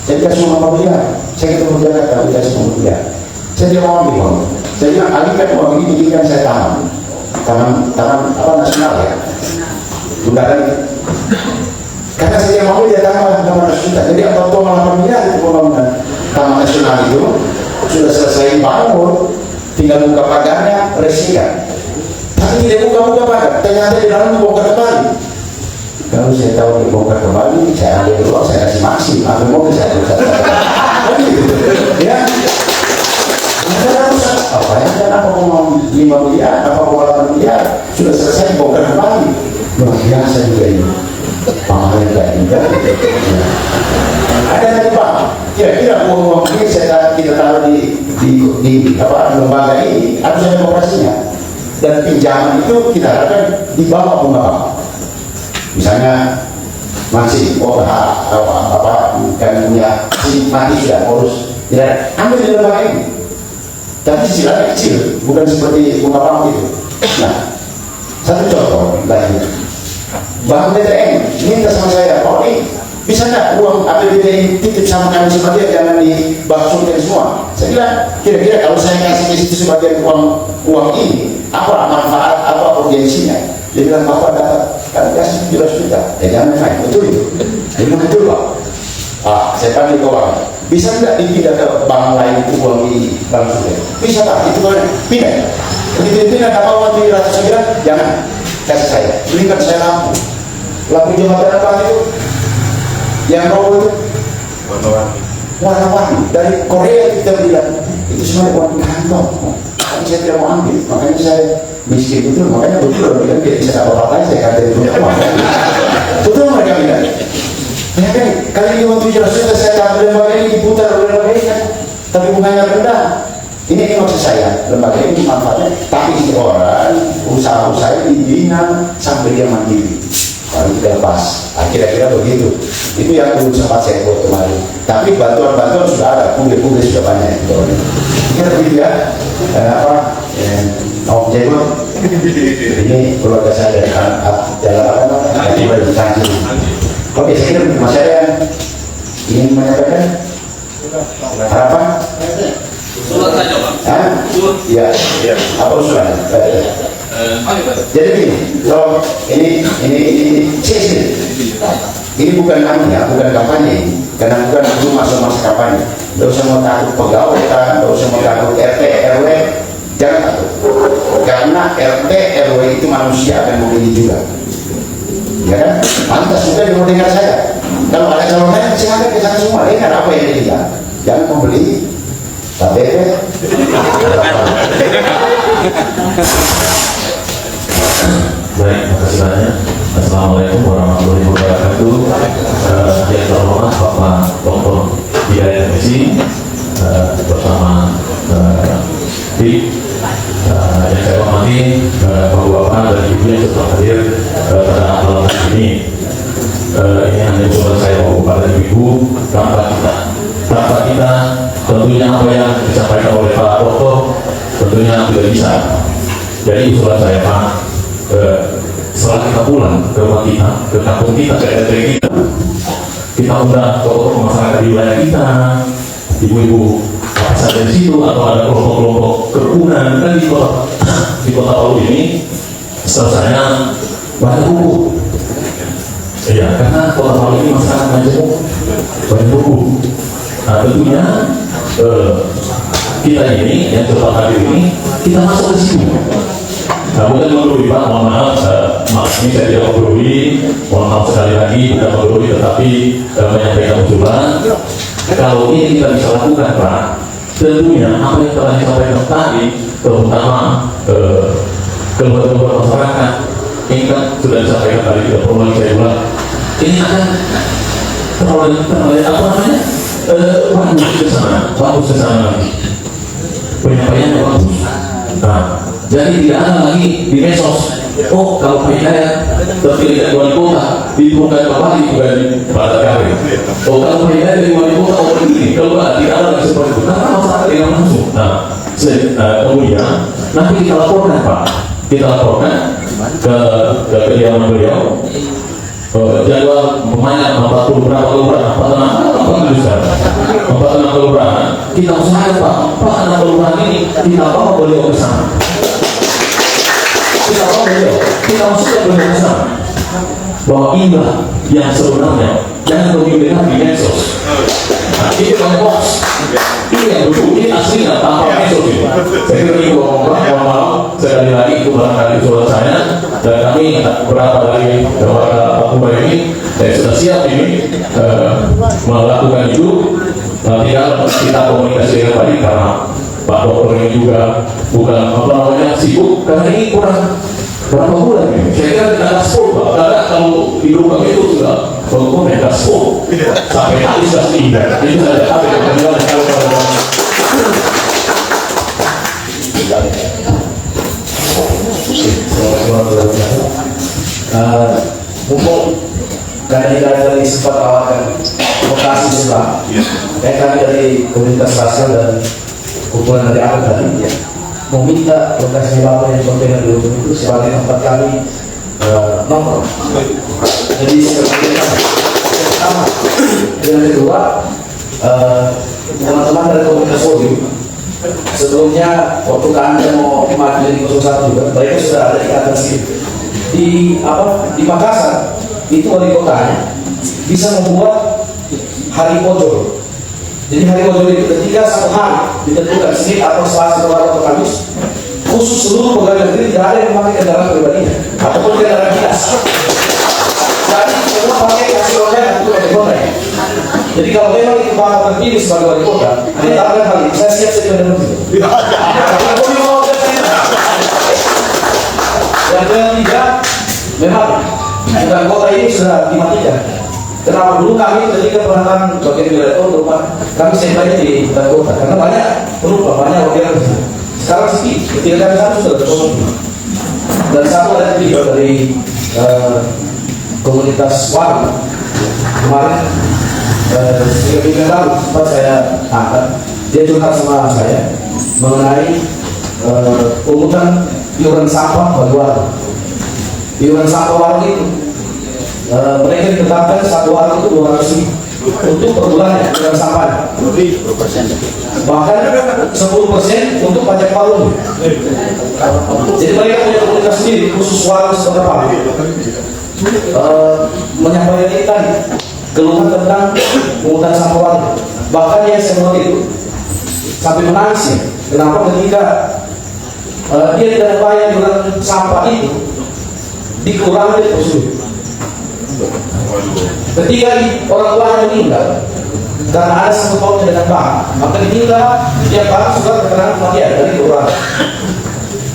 Saya dikasih uang pembelian. Saya ketemu Jakarta dikasih pembelian. Saya tidak mau ambil uang. Saya bilang alihkan uang ini bikin saya taman apa nasional ya. Bundaran. Karena saya mau dia tambah 600 juta. Jadi apa malah miliar itu pembangunan taman nasional itu sudah selesai bangun, tinggal buka pagarnya, resmikan. Tapi tidak buka pagar, ternyata di dalam dibongkar kembali. Kalau saya tahu dibongkar kembali, saya ambil uang, saya kasih maksim, ambil mobil saya rusak. Ya. Apa yang kenapa mau 5 miliar, apa mau 8 miliar, sudah selesai dibongkar kembali. Luar biasa juga ini. Pamannya juga. Ada lagi Pak, kira-kira uang ini kita taruh di lembaga ini harus ada operasinya. Dan pinjaman itu kita harapkan di bawah bunga Pak. Misalnya masih kan punya mati sudah urus, ya ambil di lembaga ini. Tapi cicilannya kecil, bukan seperti bunga Pak itu. Nah, satu contoh lagi. Bank BTN minta sama saya, oh ini bisa nggak uang APBD titip sama kami sebagian, jangan dibaksukan semua. Saya bilang kira-kira kalau saya kasih di situ sebagian uang ini apa manfaat, apa urgensinya? Dia bilang bapak dapat kami kasih 17 juta, ya jangan main, betul itu. Dia bilang betul Pak. Saya panggil ke bank, bisa nggak dipindah ke bank lain itu uang di bank sudah? Bisa Pak, itu kan pindah. Begitu pindah apa uang di ratus sembilan, jangan kasih saya, belikan saya lampu jembatan apa itu yang robo itu warna-warni dari Korea kita bilang itu semua uang kantong. Tapi saya tidak mau ambil, makanya saya miskin itu, makanya betul bilang tidak bisa apa-apa saya kata itu betul mereka bilang ya kan kali ini uang 700 juta saya ambil lembaga ini diputar oleh lembaga ini kan, tapi bunganya rendah. Ini maksud saya, lembaga ini manfaatnya, tapi orang usaha-usaha dibina sampai dia mandiri. Kalau kita lepas, kira-kira begitu. Itu yang belum sempat saya buat kemarin. Tapi bantuan-bantuan sudah ada, publik-publik sudah banyak. Kira begitu ya. Om Jenggot, ini keluarga saya dari jalan apa? Oke, saya kira Mas Aryan ingin menyampaikan harapan? Usulan saja, Pak. Hah? Ya, apa usulan? Jadi gini, kalau ini ini bukan bukan kampanye, karena bukan belum masuk masa kampanye. Tidak usah mau takut pegawai, tidak usah mau takut RT RW, jangan takut. Karena RT RW itu manusia akan memilih juga, ya kan? Pantas juga dengar saya. Kalau ada calon lain, silakan ke sana semua. Dengar apa yang dia, jangan membeli KTP. Baik, makasih banyak. Assalamualaikum warahmatullahi wabarakatuh. Yang terhormat Bapak Dr. Hidayat Messi bersama tim yang saya hormati Bapak-bapak dan Ibu yang sudah hadir pada malam hari ini. Ini hanya usulan saya Bapak dan Ibu, tanpa kita tentunya apa yang disampaikan oleh Pak Dr. tentunya tidak bisa. Jadi usulan saya Pak, setelah kita pulang ke rumah kita, ke kampung kita, ke RT kita undang tokoh masyarakat di wilayah kita, ibu-ibu saja di situ, atau ada kelompok-kelompok kerukunan kan di kota Palu ini. Setelah saya banyak buku, ya karena kota Palu ini masyarakat majemuk, banyak buku. Nah tentunya kita ini yang coba hadir ini kita masuk ke situ. Nah, bukan menggurui Pak, mohon maaf, ini saya tidak menggurui, mohon maaf sekali lagi, bukan menggurui, tetapi menyampaikan usulan. Kalau ini kita bisa lakukan Pak, tentunya apa yang telah disampaikan tadi, terutama keluarga masyarakat, ini kan sudah disampaikan tadi, tidak perlu lagi saya ulang. Ini akan teroleh apa namanya? Bagus ke sana lagi. Penyampaiannya bagus. Nah, jadi tidak ada lagi di medsos. Oh, kalau Pak Hidayat terpilih dari wali kota, dibuka kembali bukan pada kami. Oh, kalau Pak Hidayat dari wali kota, oh begini. Kalau tidak ada lagi seperti itu. Karena masyarakat yang langsung. Nah, kemudian nanti kita laporkan Pak. Kita laporkan ke kediaman beliau. Jadwal pemainnya 40 berapa kelurahan, 46 kelurahan. Kita usahakan Pak, 46 kelurahan ini kita bawa beliau ke sana. Kita masukkan beliau ke sana. Bahwa inilah yang sebenarnya, jangan berpikir di medsos. Nah, ini bukan box. Ini yang dulu, ini aslinya tanpa medsos ini. Saya kira ini mohon maaf, sekali lagi itu barangkali usulan saya, dan kami berapa dari Pak Kuba ini sudah siap ini melakukan itu. Tinggal kita komunikasi dengan baik karena Pak Dokter ini juga bukan apa namanya sibuk, karena ini kurang berapa bulan ini. Saya kira tidak ada sport Pak, karena kalau di lubang itu sudah berkumpul tidak sport sampai habis sudah tidak. Itu saja apa yang terjadi kalau mumpung karena tidak dari sempat awalkan lokasi sebelah, kami dari komunitas sosial dan kumpulan dari aku tadi meminta lokasi lapangan yang kontainer di ujung itu sebagai tempat kami nongkrong. Jadi seperti pertama, yang kedua teman-teman dari komunitas podium sebelumnya waktu kami mau maju di 01 juga mereka sudah ada di atas di Makassar itu wali kotanya bisa membuat hari pojol. Jadi hari pojol itu ketika satu hari ditentukan Senin atau Selasa atau Kamis khusus seluruh pegawai negeri tidak ada yang memakai kendaraan pribadi ataupun kendaraan dinas. Jadi semua pakai taksi online untuk konten. Jadi kalau memang itu bakal terpilih sebagai wali kota, ditambahkan hal ini, saya siap sedia dengan itu. Yang ketiga, memang bukan kota ini sudah dimatikan. Kenapa dulu kami ketika penataan bagian wilayah rumah kami sembahnya di bukan kota karena banyak penumpang, banyak wakil. Sekarang sih ketika kami satu sudah terkosong. Dan satu ada video dari komunitas warga kemarin 3 minggu lalu sempat saya angkat, dia curhat sama saya mengenai pungutan iuran sampah bagi warga. Iuran sampah warga itu mereka ditetapkan satu warga itu 200.000 untuk per bulannya iuran sampah. Bahkan 10% untuk pajak palung. Jadi mereka punya komunitas sendiri khusus warga setempat. Menyampaikan ini tadi keluhan tentang pungutan sampah warga. Bahkan yang saya itu sampai menangis ya. Kenapa ketika dia tidak bayar iuran sampah itu dikurangi dari posisi. Ketika orang tuanya meninggal karena ada satu tahun dengan bank, maka diminta dia bank surat keterangan kematian dari kelurahan.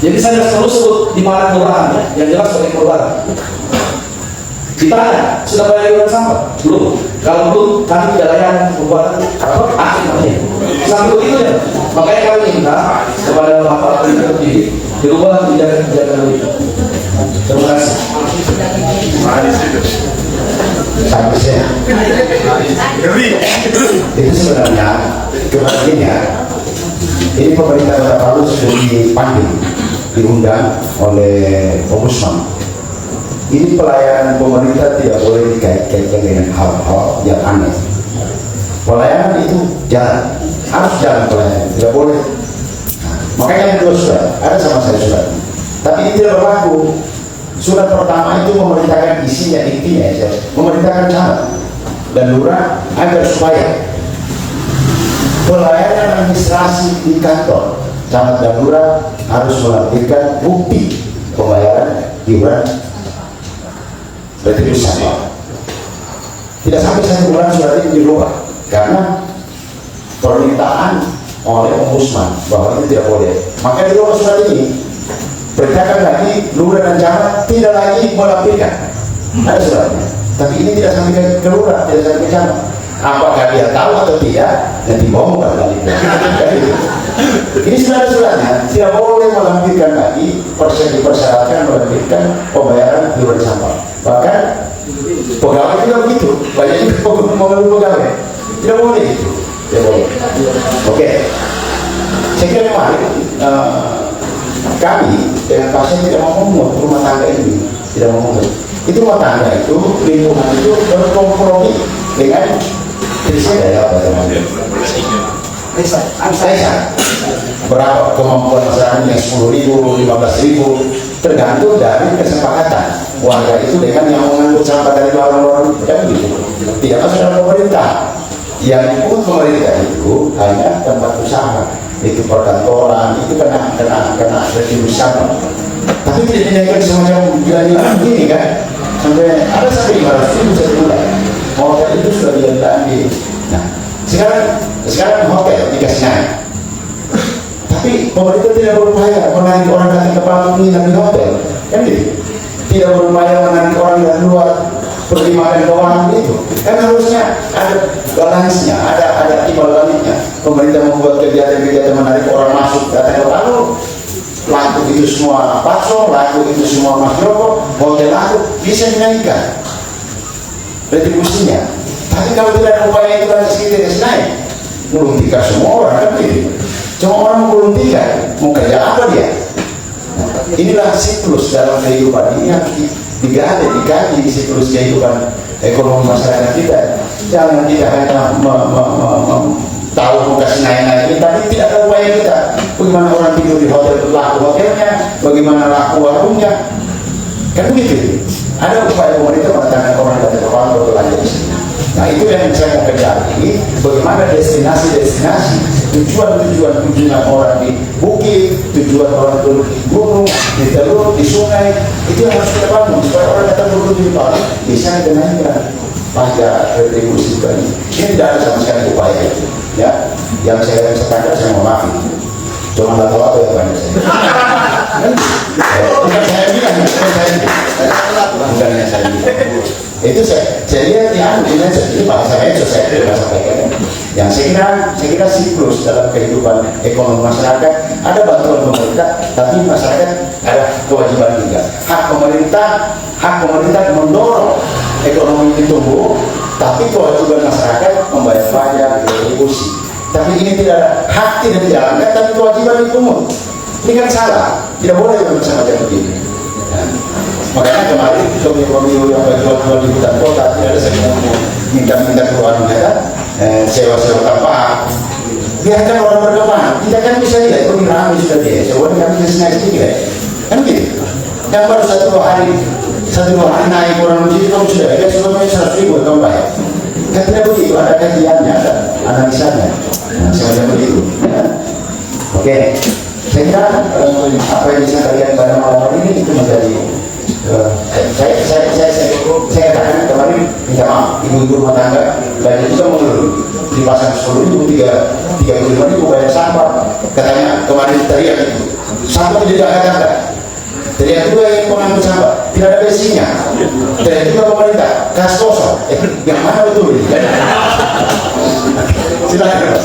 Jadi saya terus sebut di mana kelurahannya, yang jelas sebagai kelurahan. Ditanya, sudah bayar iuran sampah? Belum. Kalau belum, kami tidak layan membuat akhir namanya. Sampai begitu ya. Makanya kami minta kepada Bapak Presiden dirubah kebijakan itu. Terima kasih. Sampai saya. Itu sebenarnya kebagiannya ini pemerintah Kota Palu sudah dipanggil, diundang oleh Ombudsman. Ini pelayanan pemerintah tidak boleh dikait-kaitkan dengan hal-hal yang aneh. Pelayanan itu jalan, harus jalan pelayanan, tidak boleh. Makanya yang kedua surat, ada sama saya surat. Tapi ini tidak berlaku. Surat pertama itu memerintahkan isinya, intinya ya, memerintahkan camat dan lurah agar supaya pelayanan administrasi di kantor camat dan lurah harus melampirkan bukti pembayaran iuran retribusi sampah. Tidak sampai 1 bulan surat ini dirubah karena permintaan oleh Ombudsman bahwa itu tidak boleh. Maka dirubah surat ini. Perintahkan lagi lurah dan camat tidak lagi melampirkan. Ada suratnya. Tapi ini tidak sampai ke lurah, tidak sampai ke camat. Apakah dia tahu atau tidak? Nanti mau kali. Ini sudah ada suratnya. Tidak boleh melampirkan lagi, dipersyaratkan melampirkan pembayaran iuran sampah. Bahkan pegawai juga begitu. Banyak juga pegawai. Tidak boleh itu. Tidak boleh. Oke. Saya kira kemarin kami dengan pasien tidak mau memungut rumah tangga ini, tidak mau memungut. Itu rumah tangga itu, lingkungan itu berkompromi dengan kriteria apa namanya? Angsa. Berapa kemampuan masyarakatnya, 10.000, 15.000, tergantung dari kesepakatan warga itu dengan yang mengangkut sampah dari orang-orang kan gitu. Tidak masuk dalam pemerintah. Yang ikut pemerintah itu hanya tempat usaha, itu perkantoran, itu kena retribusi sampah. Tapi tidak dinaikkan semacam gila-gilaan begini kan, sampai ada sampai 500.000 satu bulan. Hotel itu sudah diletakkan di. Nah, sekarang hotel dikasih naik. Tapi pemerintah tidak berupaya menarik orang datang ke Palu menginap di hotel, kan gitu. Tidak berupaya menarik orang dari luar pergi makan doang itu. Kan harusnya ada balansnya, ada timbalannya. Pemerintah membuat kegiatan-kegiatan menarik orang masuk datang ke Palu. Laku itu semua bakso, laku itu semua mas rokok, hotel laku bisa dinaikkan retribusinya. Tapi kalau tidak ada upaya itu kan sekitar naik, gulung tikar semua orang kan gitu. Cuma orang mau gulung tikar, mau kerja apa dia? Nah, inilah siklus dalam kehidupan ini harus dikaji siklus kehidupan ekonomi masyarakat kita. Jangan kita hanya tahu mau kasih naik-naik, tapi tidak ada upaya kita. Bagaimana orang tidur di hotel, laku hotelnya, bagaimana laku warungnya, kan begitu. Ada upaya pemerintah mendatangkan orang dari kepala berbelanja di sini. Nah itu yang saya mau kejar ini, bagaimana destinasi-destinasi, tujuan orang di bukit, tujuan orang turun di gunung, di telur, di sungai, itu yang harus kita bangun supaya orang datang berkunjung di Palu bisa dinaikkan pajak retribusi tadi. Ini tidak ada sama sekali upaya itu. Ya, yang saya bisa tangkap saya mau maafin. Cuma nggak tahu apa yang banyak saya. Bukan saya bilang, bukannya saya bilang. Itu saya lihat ini bahasa medsos saya tidak sampaikan. Yang saya kira siklus dalam kehidupan ekonomi masyarakat ada bantuan pemerintah, tapi masyarakat ada kewajiban juga. Hak pemerintah mendorong ekonomi itu tumbuh, tapi kewajiban masyarakat membayar pajak, retribusi. Tapi ini tidak ada hak tidak dijalankan, tapi kewajiban dipungut. Ini kan salah, tidak boleh sama macam begini. Ya. Makanya kemarin pemilu yang berjual-jual di hutan kota tidak ada saya minta keluar kan, sewa-sewa tanpa. Biarkan orang berkembang. Kita kan bisa lihat itu ramai sudah dia. Sewa kami bisa naik tinggi kan gitu. Yang baru satu dua hari naik orang di situ sudah ada sebelumnya 100.000 tahun bayar. Kan tidak begitu, ada kajiannya, ada analisanya. Nah, semacam begitu. Ya. Oke, saya kira apa yang bisa kalian pada malam ini itu menjadi saya katakan kemarin minta maaf ibu-ibu rumah tangga dan itu menurun di pasar 10 itu 35.000 bayar sampah katanya kemarin teriak itu sampah tidak kata teriak juga yang pengangkut sampah tidak ada besinya dan juga pemerintah kas kosong yang mana betul ini silakan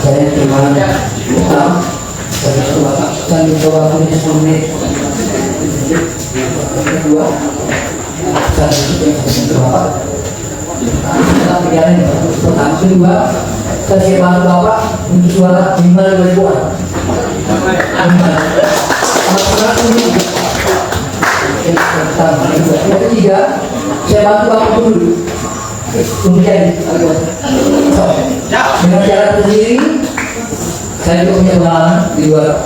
saya terima saya mencoba punya 10 menit kedua saya terima pertama kedua saya bantu Bapak untuk suara 5.000-an yang ketiga saya bantu Bapak dulu untuk jadi dengan cara sendiri saya juga punya pengalaman di luar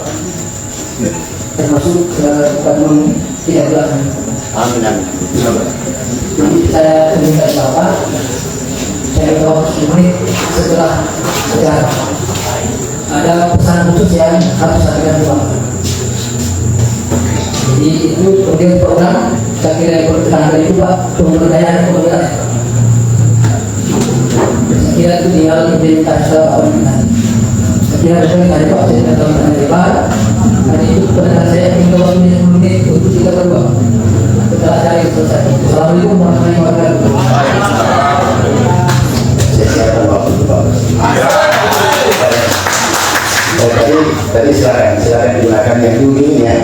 termasuk bukan tidak belakang. Amin. Jadi saya minta Bapak saya tahu 10 menit setelah sejarah ada pesan khusus yang harus saya sampaikan. Jadi itu kemudian program saya kira yang berkenaan itu Pak pemberdayaan kebudayaan. Saya kira itu tinggal implementasi pemerintahan. Saya kira betul tadi Pak saya datang ke lebar. Hari itu kebenaran saya ingin waktu 10 menit untuk kita berdua. Setelah acara itu selesai. Assalamualaikum warahmatullahi wabarakatuh. Silakan waktu itu Pak. Tadi silakan digunakan yang dulu ini ya.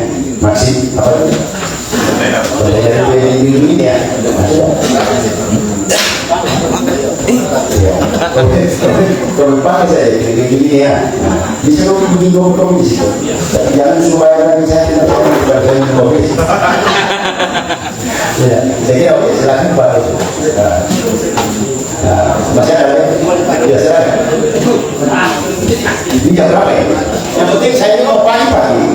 Masih apa itu? Yang dulu ini ya. Oke. Kalau pakai saya ini ya. Bisa kamu bikin kom di situ. Jangan supaya lagi saya tidak tahu bagian kopi. Ya, jadi oke silakan Pak. Masih ada ya silakan. Ini jam berapa ya? Yang penting saya ini mau pagi-pagi.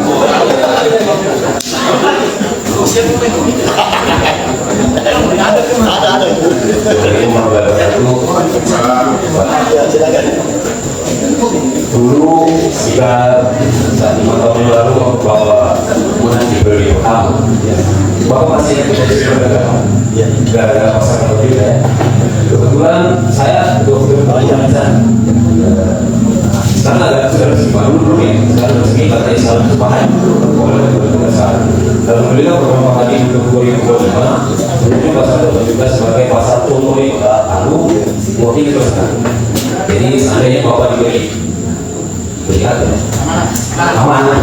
Ada. Dulu sekitar 5 tahun yang lalu bahwa kemudian diberi tahu bahwa masih gara-gara pasar berbeda. Kebetulan saya dokter pengajaran sekarang ada rezeki baru dulu ya, sekarang rezeki katanya salah kepahan oleh berdasar. Alhamdulillah beberapa kali untuk 2025 ini pasar juga sebagai pasar contoh yang lalu mungkin teruskan. Jadi seandainya Bapak diberi lihat ya, aman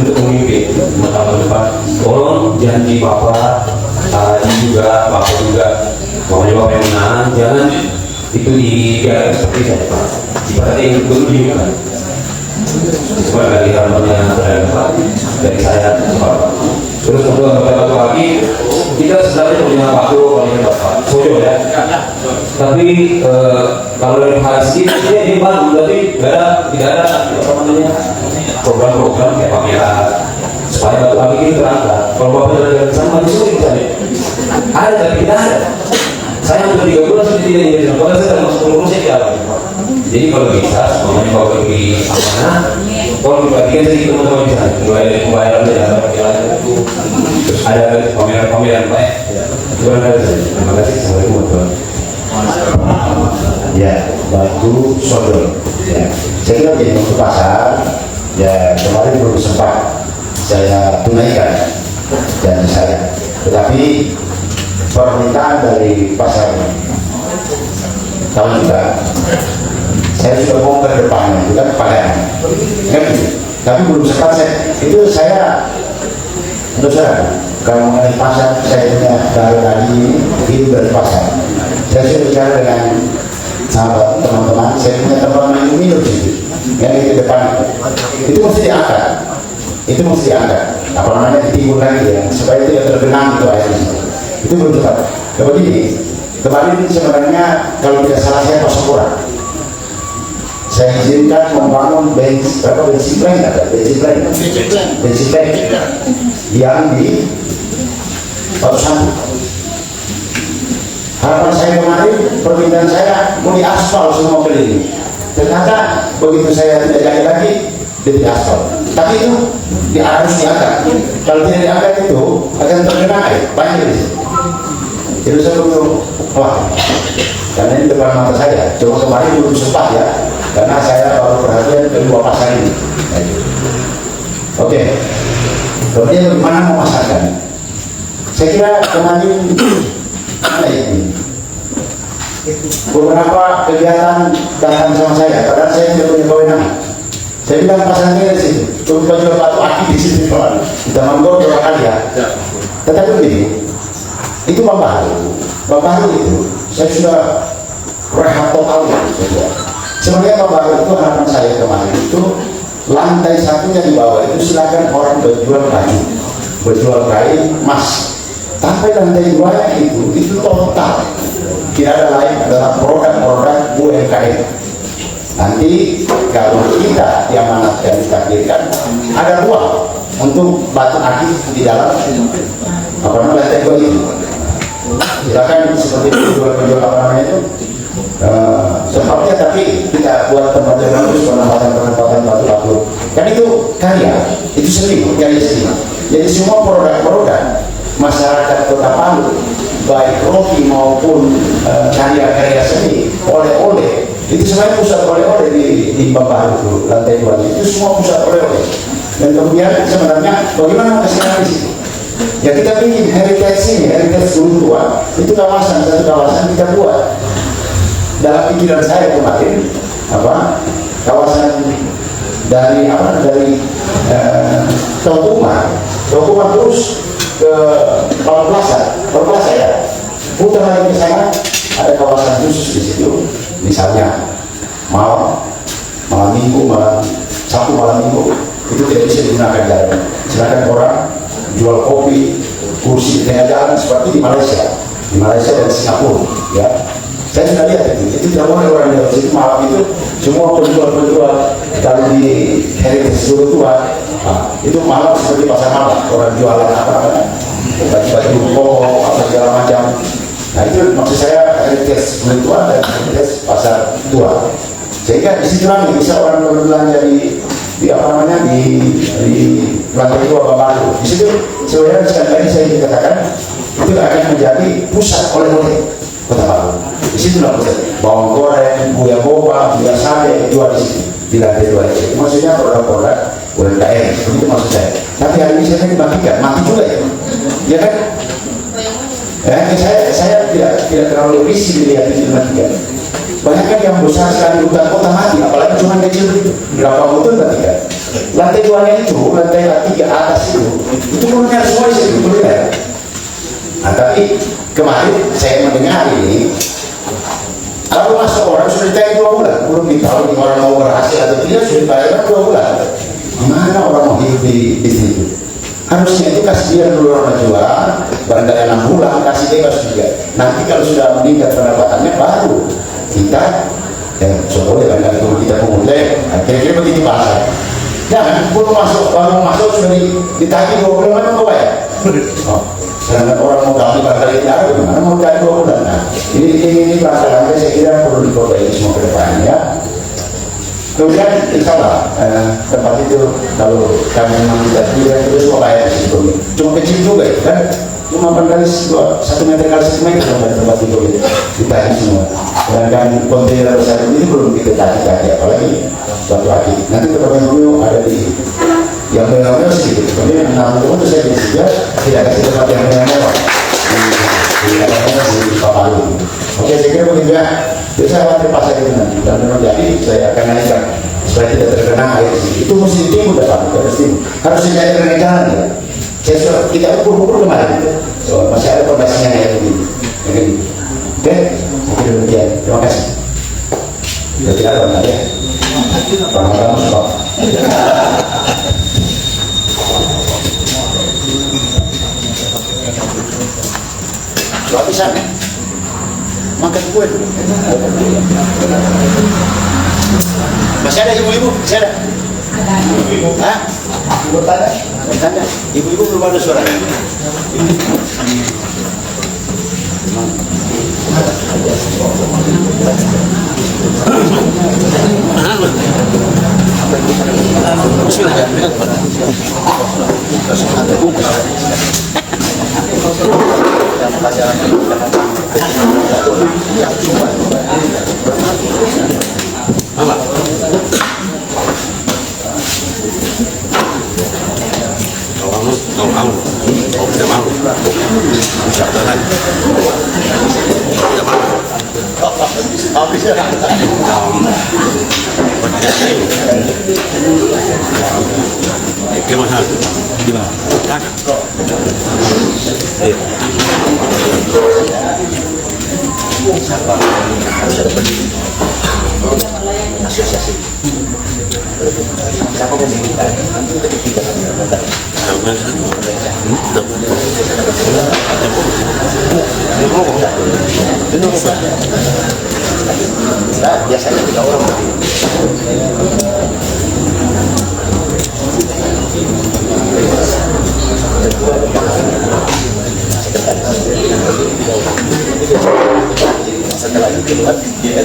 untuk memimpin 5 tahun depan. Tolong janji Bapak, juga Bapak juga pokoknya Bapak yang menang, jangan itu dibiarkan seperti saya Pak. Ibaratnya yang dulu dibiarkan. Semua dari harapannya dari saya Pak. Terus kedua satu lagi kita sebenarnya punya waktu paling Bapak Sojo ya. Tapi kalau dari hasil ini baru berarti tidak ada apa namanya program-program kayak pameran supaya batu lagi ini terangkat. Kalau Bapak jalan sama di sini misalnya ada tapi tidak ada. Saya hampir 3 bulan sudah tidak jadi. Kalau saya termasuk pengurusnya di alam. Jadi kalau bisa, semuanya Bapak bagi amanah. Kalau dibagikan sedikit teman-teman misalnya, mulai dari pembayaran dan perjalanan itu terus ada pameran-pameran Pak. Terima kasih. Assalamualaikum warahmatullahi wabarakatuh. Ya, Batu Sodor. Ya, saya kira begini untuk pasar. Ya, kemarin belum sempat saya tunaikan janji saya. Tetapi permintaan dari pasar tahun juga saya sudah bongkar depannya, itu kan padangan, kan gitu. Tapi belum sempat saya untuk saya, kalau mengenai pasar, saya punya tadi hidup dari pasar. Saya sudah bicara dengan sahabat teman-teman, saya punya tempat minum situ, yang di depan itu mesti diangkat, apa namanya, ditimbun lagi ya, supaya tidak tergenang itu airnya. Itu belum tepat. Begini, kemarin sebenarnya kalau tidak salah saya pasang kurang. Saya izinkan membangun bensin plank yang di Batu Satu. Harapan saya kemarin, permintaan saya mau diaspal semua keliling. Ternyata begitu saya tidak jadi lagi, dia diaspal. Tapi itu harus diangkat. Kalau tidak diangkat itu akan tergenang air banjir di situ. Jadi saya belum wah, karena ini depan mata saya. Cuma kemarin belum sempat ya, karena saya baru perhatian kedua pasar ini. Oke, kemudian bagaimana memasarkan? Saya kira kemarin mana ini? Beberapa kegiatan datang sama saya, padahal saya tidak punya kewenangan. Saya bilang pasarnya di sini, untuk jual batu akik di sini kawan. Kita manggil dua kali ya. Tetapi begini, itu Bapak itu saya sudah rehat total ya. Sebenarnya Bapak itu harapan saya kemarin itu lantai satunya di bawah itu silakan orang berjual baju, berjual kain, emas. Sampai lantai 2 itu total tidak ada lain adalah produk-produk UMKM. Nanti kalau kita diamanatkan ditakdirkan ada ruang untuk batu akik di dalam apa namanya lantai 2 itu. Silakan seperti penjual apa namanya itu sebabnya, tapi kita buat tempat yang bagus, penempatan batu kan itu karya, itu seni, karya seni. Jadi semua produk-produk masyarakat Kota Palu, baik roti maupun karya-karya seni, oleh-oleh, itu sebenarnya pusat oleh-oleh di Bapak itu lantai 2 itu semua pusat oleh-oleh. Dan kemudian sebenarnya bagaimana kesalahan di situ? Ya kita bikin heritage ini, heritage Gunung Tua, itu satu kawasan kita buat. Dalam pikiran saya kemarin, kawasan dari Tokuma terus ke Palu Plaza ya, putar lagi ke sana, ada kawasan khusus di situ, misalnya malam minggu, Sabtu malam minggu itu tidak bisa digunakan jalan. Silakan orang jual kopi, kursi di tengah jalan seperti di Malaysia dan Singapura ya. Saya sudah lihat itu tidak boleh orang di situ malam itu semua penjual kalau di heritage Gunung Tua itu malam seperti pasar malam, orang jualan baju koko apa segala macam. Nah itu maksud saya heritage Gunung Tua dan heritage pasar tua, sehingga di situ lagi bisa orang berbelanja di lantai 2 Babalu. Di situ sebenarnya sekali lagi saya ingin katakan itu akan menjadi pusat oleh-oleh Kota Palu. Di situ lah pusat bawang goreng, buah boba, buah sate jual di situ di lantai 2 itu. Maksudnya produk-produk UMKM, itu maksud saya. Tapi hari ini saya dibagikan, mati juga ya kan? Saya tidak terlalu risih melihat itu dibagikan. Banyak kan yang besar sekali hutan kota mati, apalagi cuma kecil itu. Berapa betul kan? Lantai 2-nya itu, lantai 3 atas itu kuliner semua di situ, kuliner. Nah tapi kemarin saya mendengar ini, kalau masuk orang sudah ditanya 2 bulan, belum ditahu orang mau berhasil atau tidak, sudah ditanya 2 bulan. Gimana orang mau hidup di situ? Harusnya itu kasih dia dulu orang jual, barangkali 6 bulan, kasih dia kasih juga. Nanti kalau sudah meningkat pendapatannya baru kita boleh kan kalau kita pemulai kira-kira begitu bahasa. Jangan baru masuk sudah ditagih 2 bulan mana kau bayar. Sedangkan orang mau kami barangkali tidak ada, gimana mau cari 2 bulan. Nah ini langkah-langkah saya kira perlu diperbaiki semua ke depannya ya. Kemudian insya Allah tempat itu kalau kami memang tidak terus mau bayar di situ. Cuma kecil juga ya kan, cuma barangkali 1 meter kali 1 meter tempat itu ditagih semua. Dan kontainer besar ini belum kita tagih apalagi suatu lagi. Nanti tempat yang ada di yang mewah sedikit. Kemudian namun itu saya juga tidak kasih tempat yang mewah di Palu. Oke, saya kira begitu ya. Jadi saya khawatir pasal itu nanti, dan memang jadi saya akan naikkan supaya tidak terkena air di sini. Itu mesti timbul dapat, harus dijaga dengan jalan ya. Saya sudah tidak ukur kemarin, so, masih ada pembahasnya kayak begini. Oke, mungkin demikian. Terima kasih. Sudah tidak ada ya. Paham stop. Soal bisa makan kue dulu. Masih ada ibu-ibu? Masih ada? Ibu-ibu? Hah? Bertanda? Bertanda? Ibu-ibu belum ada suara? Biasanya 3 orang. Setelah itu dia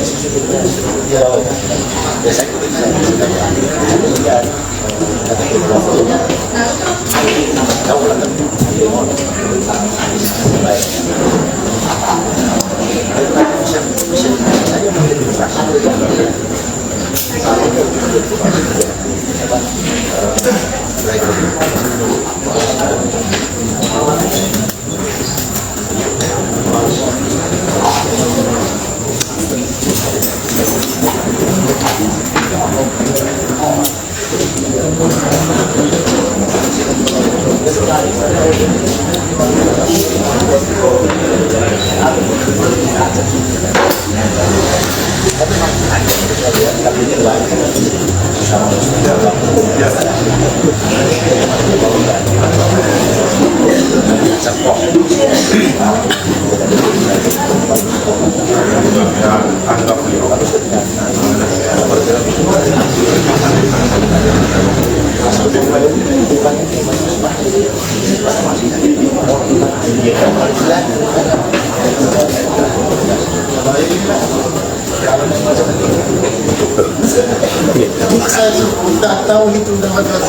Saya sudah tahu itu dapat ya.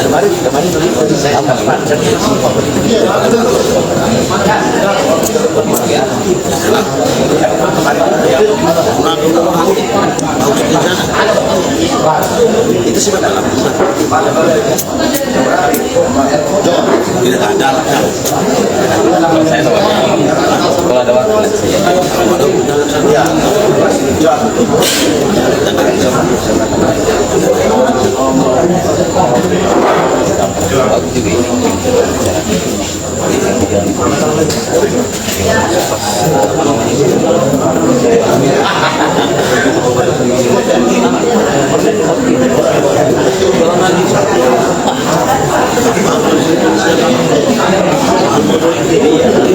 Kemarin saya itu sih dalam tidak ada saya kalau ada waktu ya ya